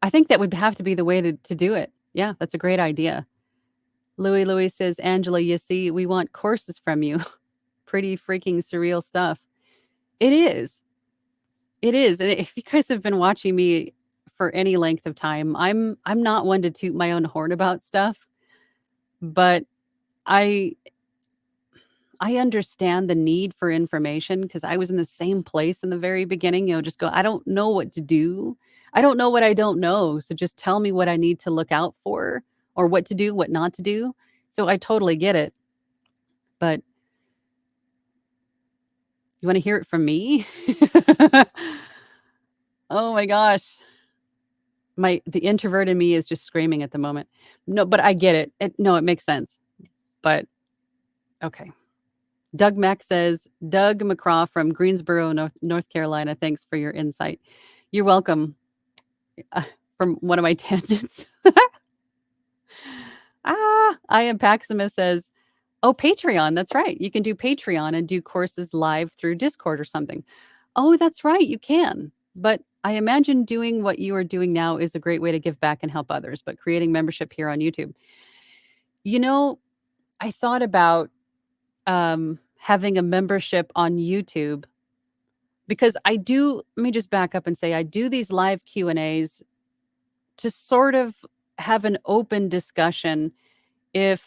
I think that would have to be the way to do it. Yeah, that's a great idea. Louis says, Angela, you see, we want courses from you. Pretty freaking surreal stuff. It is. It is. And if you guys have been watching me for any length of time, I'm not one to toot my own horn about stuff, but I understand the need for information because I was in the same place in the very beginning, just go, I don't know what to do. I don't know what I don't know. So just tell me what I need to look out for or what to do, what not to do. So I totally get it. But you want to hear it from me? Oh my gosh. The introvert in me is just screaming at the moment. No, but I get it. It makes sense. But okay. Doug Mack says, Doug McCraw from Greensboro, North Carolina. Thanks for your insight. You're welcome. From one of my tangents. I am Paximus says, oh, Patreon. That's right. You can do Patreon and do courses live through Discord or something. Oh, that's right. You can. But I imagine doing what you are doing now is a great way to give back and help others, but creating membership here on YouTube. I thought about having a membership on YouTube because let me just back up and say, I do these live Q&As to sort of have an open discussion to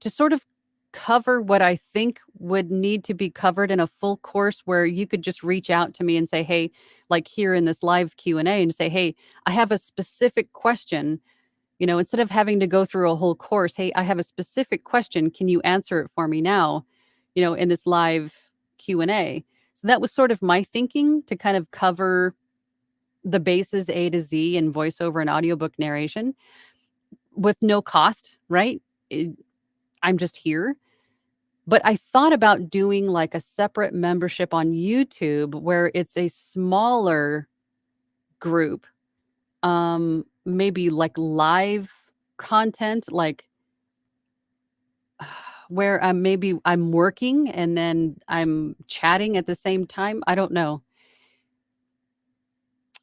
sort of cover what I think would need to be covered in a full course where you could just reach out to me and say, hey, like here in this live Q&A and say, hey, I have a specific question, instead of having to go through a whole course. Hey, I have a specific question. Can you answer it for me now, in this live Q&A? So that was sort of my thinking to kind of cover the bases A to Z in voiceover and audiobook narration with no cost, right? I'm just here. But I thought about doing like a separate membership on YouTube where it's a smaller group, maybe like live content, like where maybe I'm working and then I'm chatting at the same time. I don't know.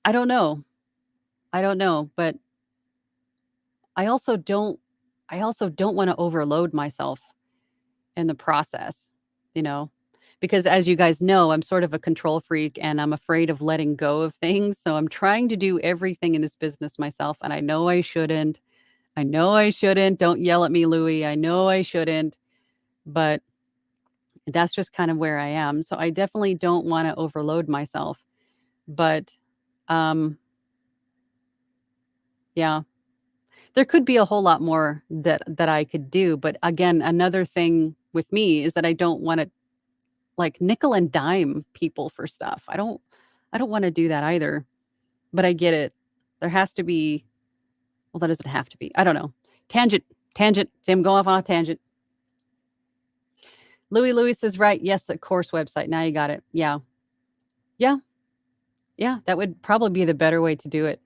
I don't know. I don't know, but I also don't I also don't want to overload myself in the process, you know? Because as you guys know, I'm sort of a control freak and I'm afraid of letting go of things. So I'm trying to do everything in this business myself. And I know I shouldn't. I know I shouldn't. Don't yell at me, Louie. I know I shouldn't. But that's just kind of where I am. So I definitely don't want to overload myself. But yeah, there could be a whole lot more that I could do. But again, another thing with me is that I don't want to like nickel and dime people for stuff. I don't want to do that either. But I get it. There has to be, well, that doesn't have to be. I don't know. Tangent. See, I'm going off on a tangent. Louis says, right. Yes, a course website. Now you got it. Yeah. Yeah. Yeah. That would probably be the better way to do it.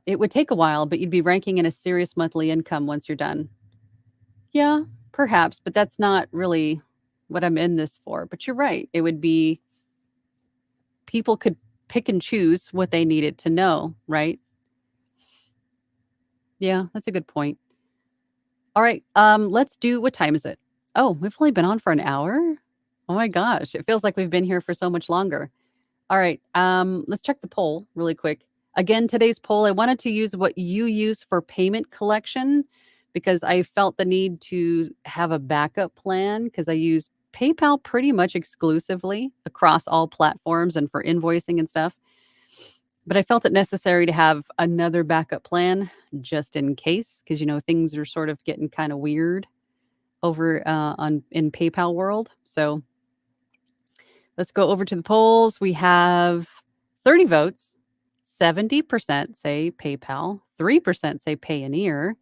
It would take a while, but you'd be ranking in a serious monthly income once you're done. Yeah, perhaps, but that's not really what I'm in this for. But you're right. It would be people could pick and choose what they needed to know, right? Yeah, that's a good point. All right, let's do what time is it? Oh, we've only been on for an hour? Oh my gosh, it feels like we've been here for so much longer. All right, let's check the poll really quick. Again, today's poll, I wanted to use what you use for payment collection because I felt the need to have a backup plan because I use PayPal pretty much exclusively across all platforms and for invoicing and stuff. But I felt it necessary to have another backup plan just in case because things are sort of getting kind of weird over on in PayPal world. So let's go over to the polls. We have 30 votes. 70% say PayPal, 3% say Payoneer,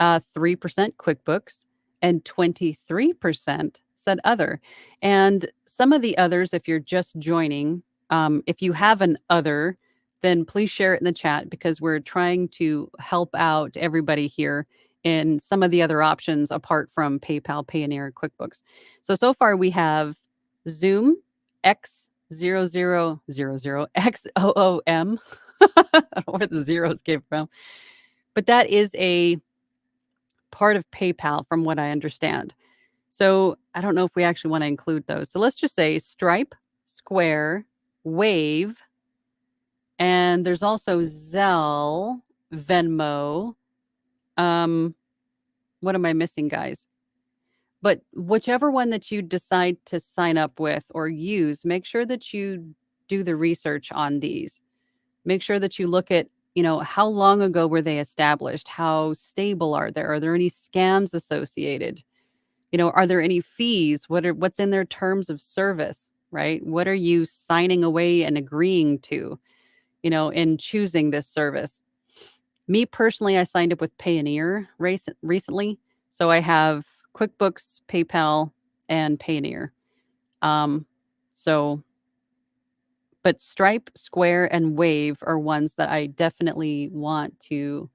3% QuickBooks, and 23% said other. And some of the others, if you're just joining, if you have an other, then please share it in the chat because we're trying to help out everybody here in some of the other options apart from PayPal, Payoneer, and QuickBooks. So far we have Zoom, X0000, XOOM. I don't know where the zeros came from. But that is a part of PayPal from what I understand. So I don't know if we actually want to include those. So let's just say Stripe, Square, Wave, and there's also Zelle, Venmo. What am I missing, guys? But whichever one that you decide to sign up with or use, make sure that you do the research on these. Make sure that you look at, how long ago were they established? How stable are they? Are there any scams associated? Are there any fees? What's in their terms of service, right? What are you signing away and agreeing to, in choosing this service? Me personally, I signed up with Payoneer recently. So I have QuickBooks, PayPal, and Payoneer. But Stripe, Square, and Wave are ones that I definitely want to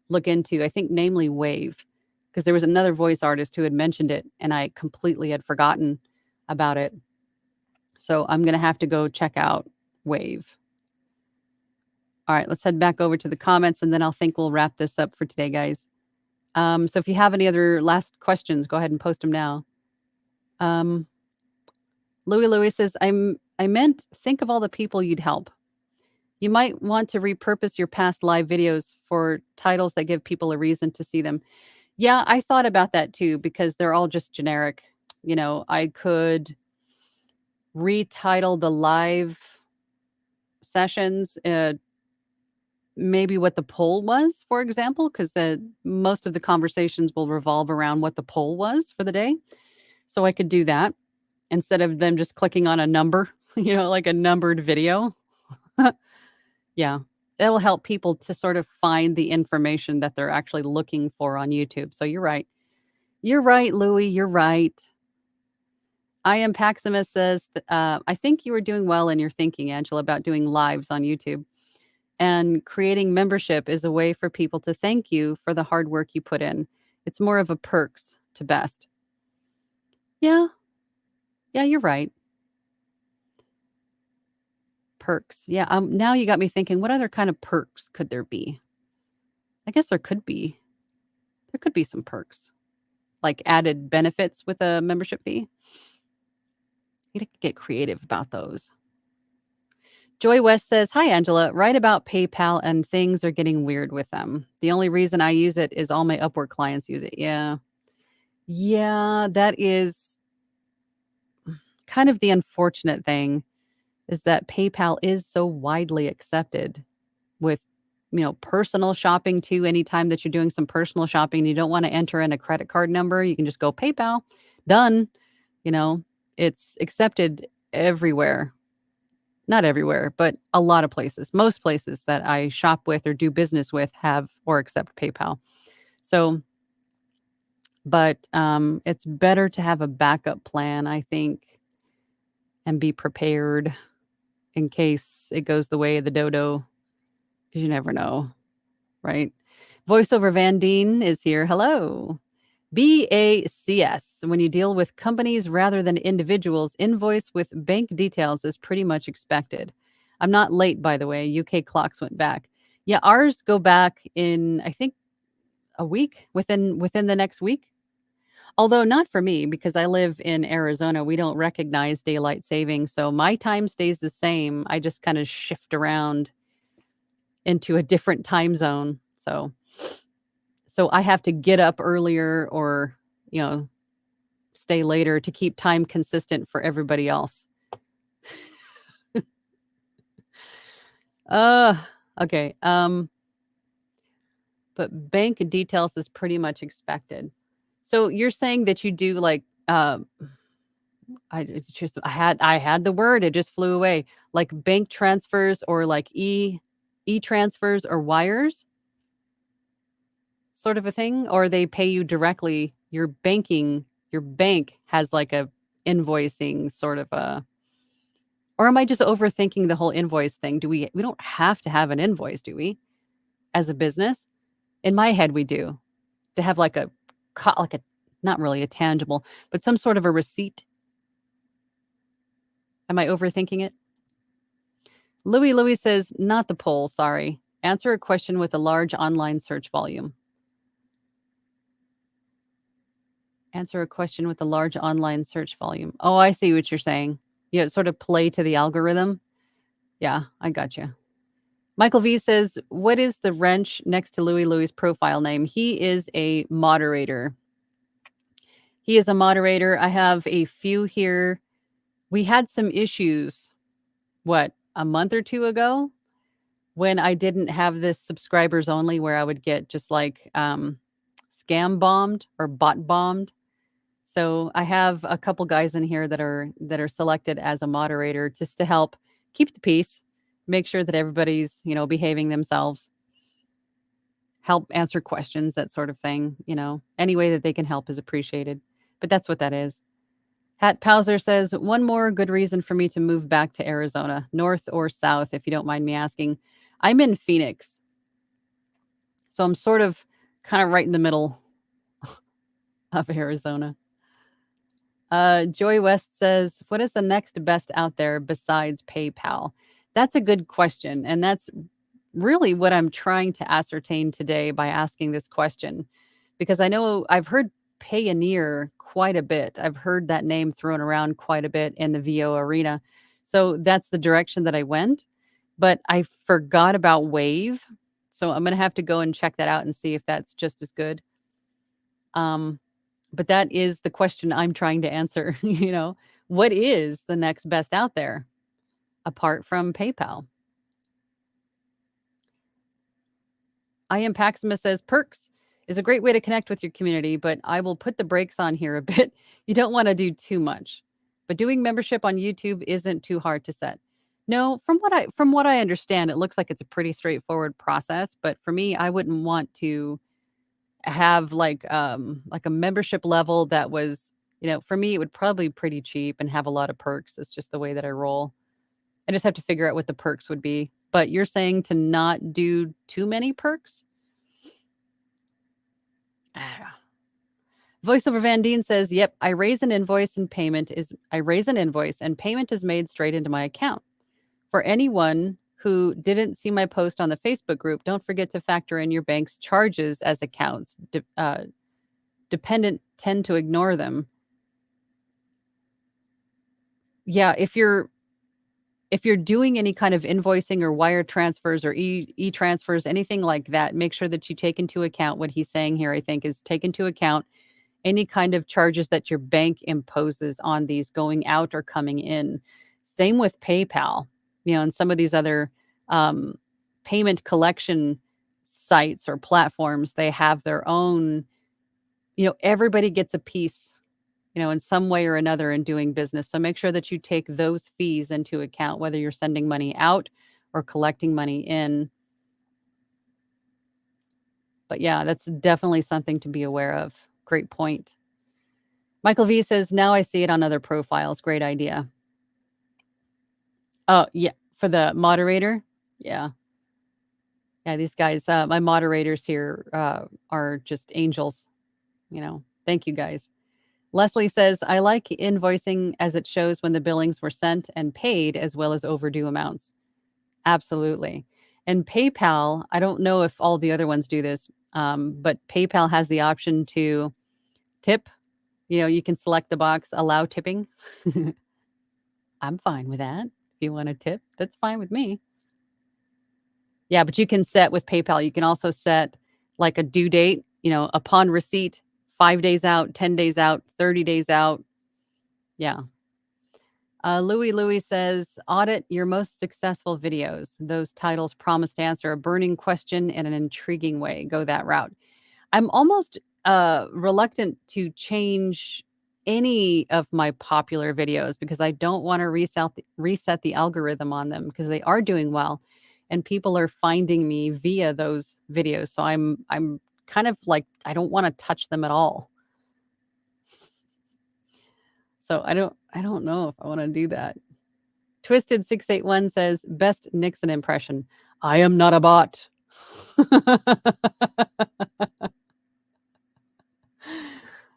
look into. I think namely Wave, because there was another voice artist who had mentioned it, and I completely had forgotten about it. So I'm going to have to go check out Wave. All right, let's head back over to the comments, and then I'll think we'll wrap this up for today, guys. So if you have any other last questions, go ahead and post them now. Louis says, I meant think of all the people you'd help. You might want to repurpose your past live videos for titles that give people a reason to see them. Yeah, I thought about that too, because they're all just generic. I could retitle the live sessions, maybe what the poll was, for example, because most of the conversations will revolve around what the poll was for the day. So I could do that instead of them just clicking on a number, like a numbered video. Yeah. It'll help people to sort of find the information that they're actually looking for on YouTube. So you're right. You're right, Louie. You're right. I am Paximus says, I think you were doing well in your thinking, Angela, about doing lives on YouTube. And creating membership is a way for people to thank you for the hard work you put in. It's more of a perks to best. Yeah. Yeah, you're right. Perks. Yeah. Now you got me thinking, what other kind of perks could there be? I guess there could be. There could be some perks, like added benefits with a membership fee. You could get creative about those. Joy West says, "Hi, Angela. Write about PayPal and things are getting weird with them. The only reason I use it is all my Upwork clients use it." Yeah. Yeah, that is kind of the unfortunate thing is that PayPal is so widely accepted with, personal shopping too. Anytime that you're doing some personal shopping, you don't want to enter in a credit card number, you can just go PayPal, done. You know, it's accepted everywhere. Not everywhere, but a lot of places. Most places that I shop with or do business with have or accept PayPal. So, but it's better to have a backup plan, I think, and be prepared in case it goes the way of the dodo, because you never know, right? VoiceOver Van Deen is here. Hello. BACS. When you deal with companies rather than individuals, invoice with bank details is pretty much expected. I'm not late, by the way. UK clocks went back. Yeah, ours go back in, I think, a week, within the next week. Although not for me, because I live in Arizona, we don't recognize daylight saving, so my time stays the same. I just kind of shift around into a different time zone. So I have to get up earlier or, stay later to keep time consistent for everybody else. Uh, okay. But bank details is pretty much expected. So you're saying that you do like I had the word, it just flew away. Like bank transfers or like e-transfers or wires sort of a thing, or they pay you directly your bank has like a invoicing sort of a, or am I just overthinking the whole invoice thing? We don't have to have an invoice, do we? As a business? In my head we do. To have like a not really a tangible, but some sort of a receipt. Am I overthinking it? Louis says, not the poll, sorry. Answer a question with a large online search volume. Answer a question with a large online search volume. Oh, I see what you're saying. You sort of play to the algorithm. Yeah, I got you. Michael V says, what is the wrench next to Louis' profile name? He is a moderator. He is a moderator. I have a few here. We had some issues, a month or two ago when I didn't have this subscribers only where I would get just like scam bombed or bot bombed. So I have a couple guys in here that are selected as a moderator just to help keep the peace, make sure that everybody's, behaving themselves, help answer questions, that sort of thing, any way that they can help is appreciated. But that's what that is. Hat Pauser says, one more good reason for me to move back to Arizona, north or south, if you don't mind me asking. I'm in Phoenix. So I'm sort of kind of right in the middle of Arizona. Joy West says, what is the next best out there besides PayPal? That's a good question. And that's really what I'm trying to ascertain today by asking this question, because I know I've heard Payoneer quite a bit. I've heard that name thrown around quite a bit in the VO arena. So that's the direction that I went, but I forgot about Wave. So I'm going to have to go and check that out and see if that's just as good. But that is the question I'm trying to answer. What is the next best out there apart from PayPal? I am Paximus says perks is a great way to connect with your community, but I will put the brakes on here a bit. You don't want to do too much, but doing membership on YouTube isn't too hard to set. No, from what I understand, it looks like it's a pretty straightforward process, but for me, I wouldn't want to have like a membership level that was, for me, it would probably be pretty cheap and have a lot of perks. It's just the way that I roll. I just have to figure out what the perks would be. But you're saying to not do too many perks? I don't know. Voiceover Van Deen says, "Yep, I raise an invoice and payment is made straight into my account. For anyone who didn't see my post on the Facebook group, don't forget to factor in your bank's charges as accounts. Dependent tend to ignore them." Yeah, if you're doing any kind of invoicing or wire transfers or e-transfers, anything like that, make sure that you take into account what he's saying here, I think, is take into account any kind of charges that your bank imposes on these going out or coming in. Same with PayPal, and some of these other um, payment collection sites or platforms, they have their own, everybody gets a piece, in some way or another in doing business. So make sure that you take those fees into account, whether you're sending money out or collecting money in. But yeah, that's definitely something to be aware of. Great point. Michael V says, "Now I see it on other profiles. Great idea." Oh, yeah. For the moderator. Yeah. Yeah. These guys, my moderators here are just angels. Thank you guys. Leslie says, "I like invoicing as it shows when the billings were sent and paid as well as overdue amounts." Absolutely. And PayPal, I don't know if all the other ones do this, but PayPal has the option to tip. You can select the box, allow tipping. I'm fine with that. If you want to tip, that's fine with me. Yeah, but you can set with PayPal. You can also set like a due date, upon receipt, 5 days out, 10 days out, 30 days out. Yeah. Louis says, "Audit your most successful videos. Those titles promise to answer a burning question in an intriguing way. Go that route." I'm almost reluctant to change any of my popular videos because I don't want to reset the algorithm on them because they are doing well and people are finding me via those videos. So I'm kind of like I don't want to touch them at all. So I don't know if I want to do that. Twisted 681 says, "Best Nixon impression. I am not a bot."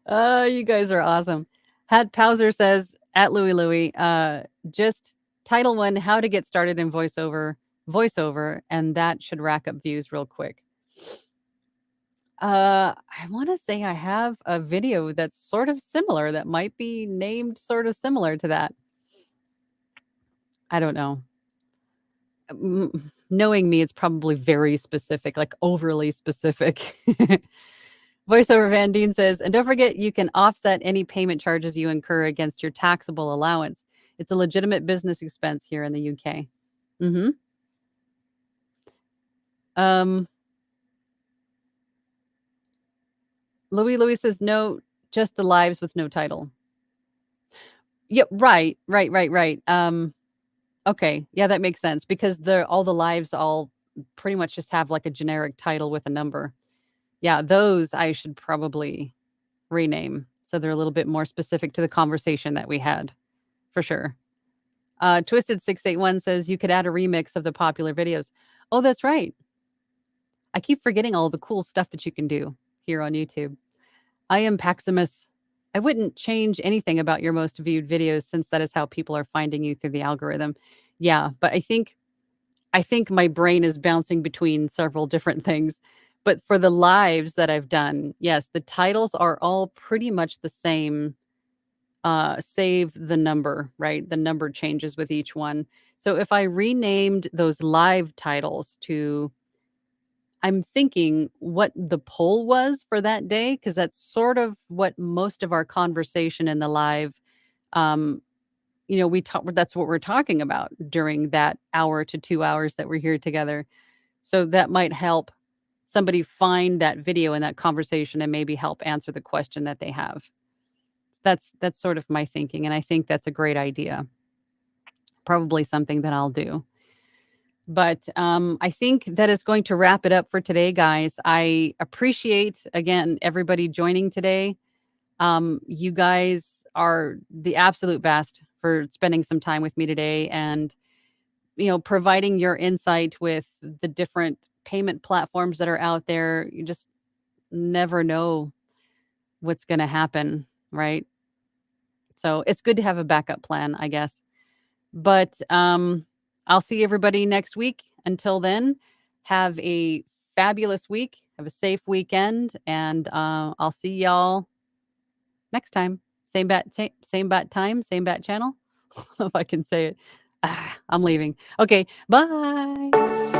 You guys are awesome. Hat Powser says, at Louie, just title one, how to get started in voiceover, and that should rack up views real quick. I want to say I have a video that's sort of similar that might be named sort of similar to that. I don't know. Knowing me, it's probably very specific, like overly specific. VoiceOver Van Deen says, "And don't forget, you can offset any payment charges you incur against your taxable allowance. It's a legitimate business expense here in the UK." Mm-hmm. Um, Louis says, "No, just the lives with no title." Yep, right. Okay, yeah, that makes sense because all the lives all pretty much just have like a generic title with a number. Yeah, those I should probably rename so they're a little bit more specific to the conversation that we had, for sure. Twisted 681 says you could add a remix of the popular videos. Oh, that's right. I keep forgetting all the cool stuff that you can do here on YouTube. I am Paximus. I wouldn't change anything about your most viewed videos since that is how people are finding you through the algorithm. Yeah, but I think my brain is bouncing between several different things. But for the lives that I've done, yes, the titles are all pretty much the same. Save the number, right? The number changes with each one. So if I renamed those live titles to, I'm thinking what the poll was for that day, because that's sort of what most of our conversation in the live, um, we talk, that's what we're talking about during that hour to 2 hours that we're here together. So that might help somebody find that video and that conversation and maybe help answer the question that they have. That's sort of my thinking, and I think that's a great idea. probably something that I'll do. But I think that is going to wrap it up for today, guys. I appreciate, again, everybody joining today. You guys are the absolute best for spending some time with me today and, providing your insight with the different payment platforms that are out there. You just never know what's going to happen, right? So it's good to have a backup plan, I guess. But I'll see everybody next week. Until then, have a fabulous week. Have a safe weekend, and I'll see y'all next time. Same bat time, same bat channel. If I can say it. I'm leaving. Okay, bye.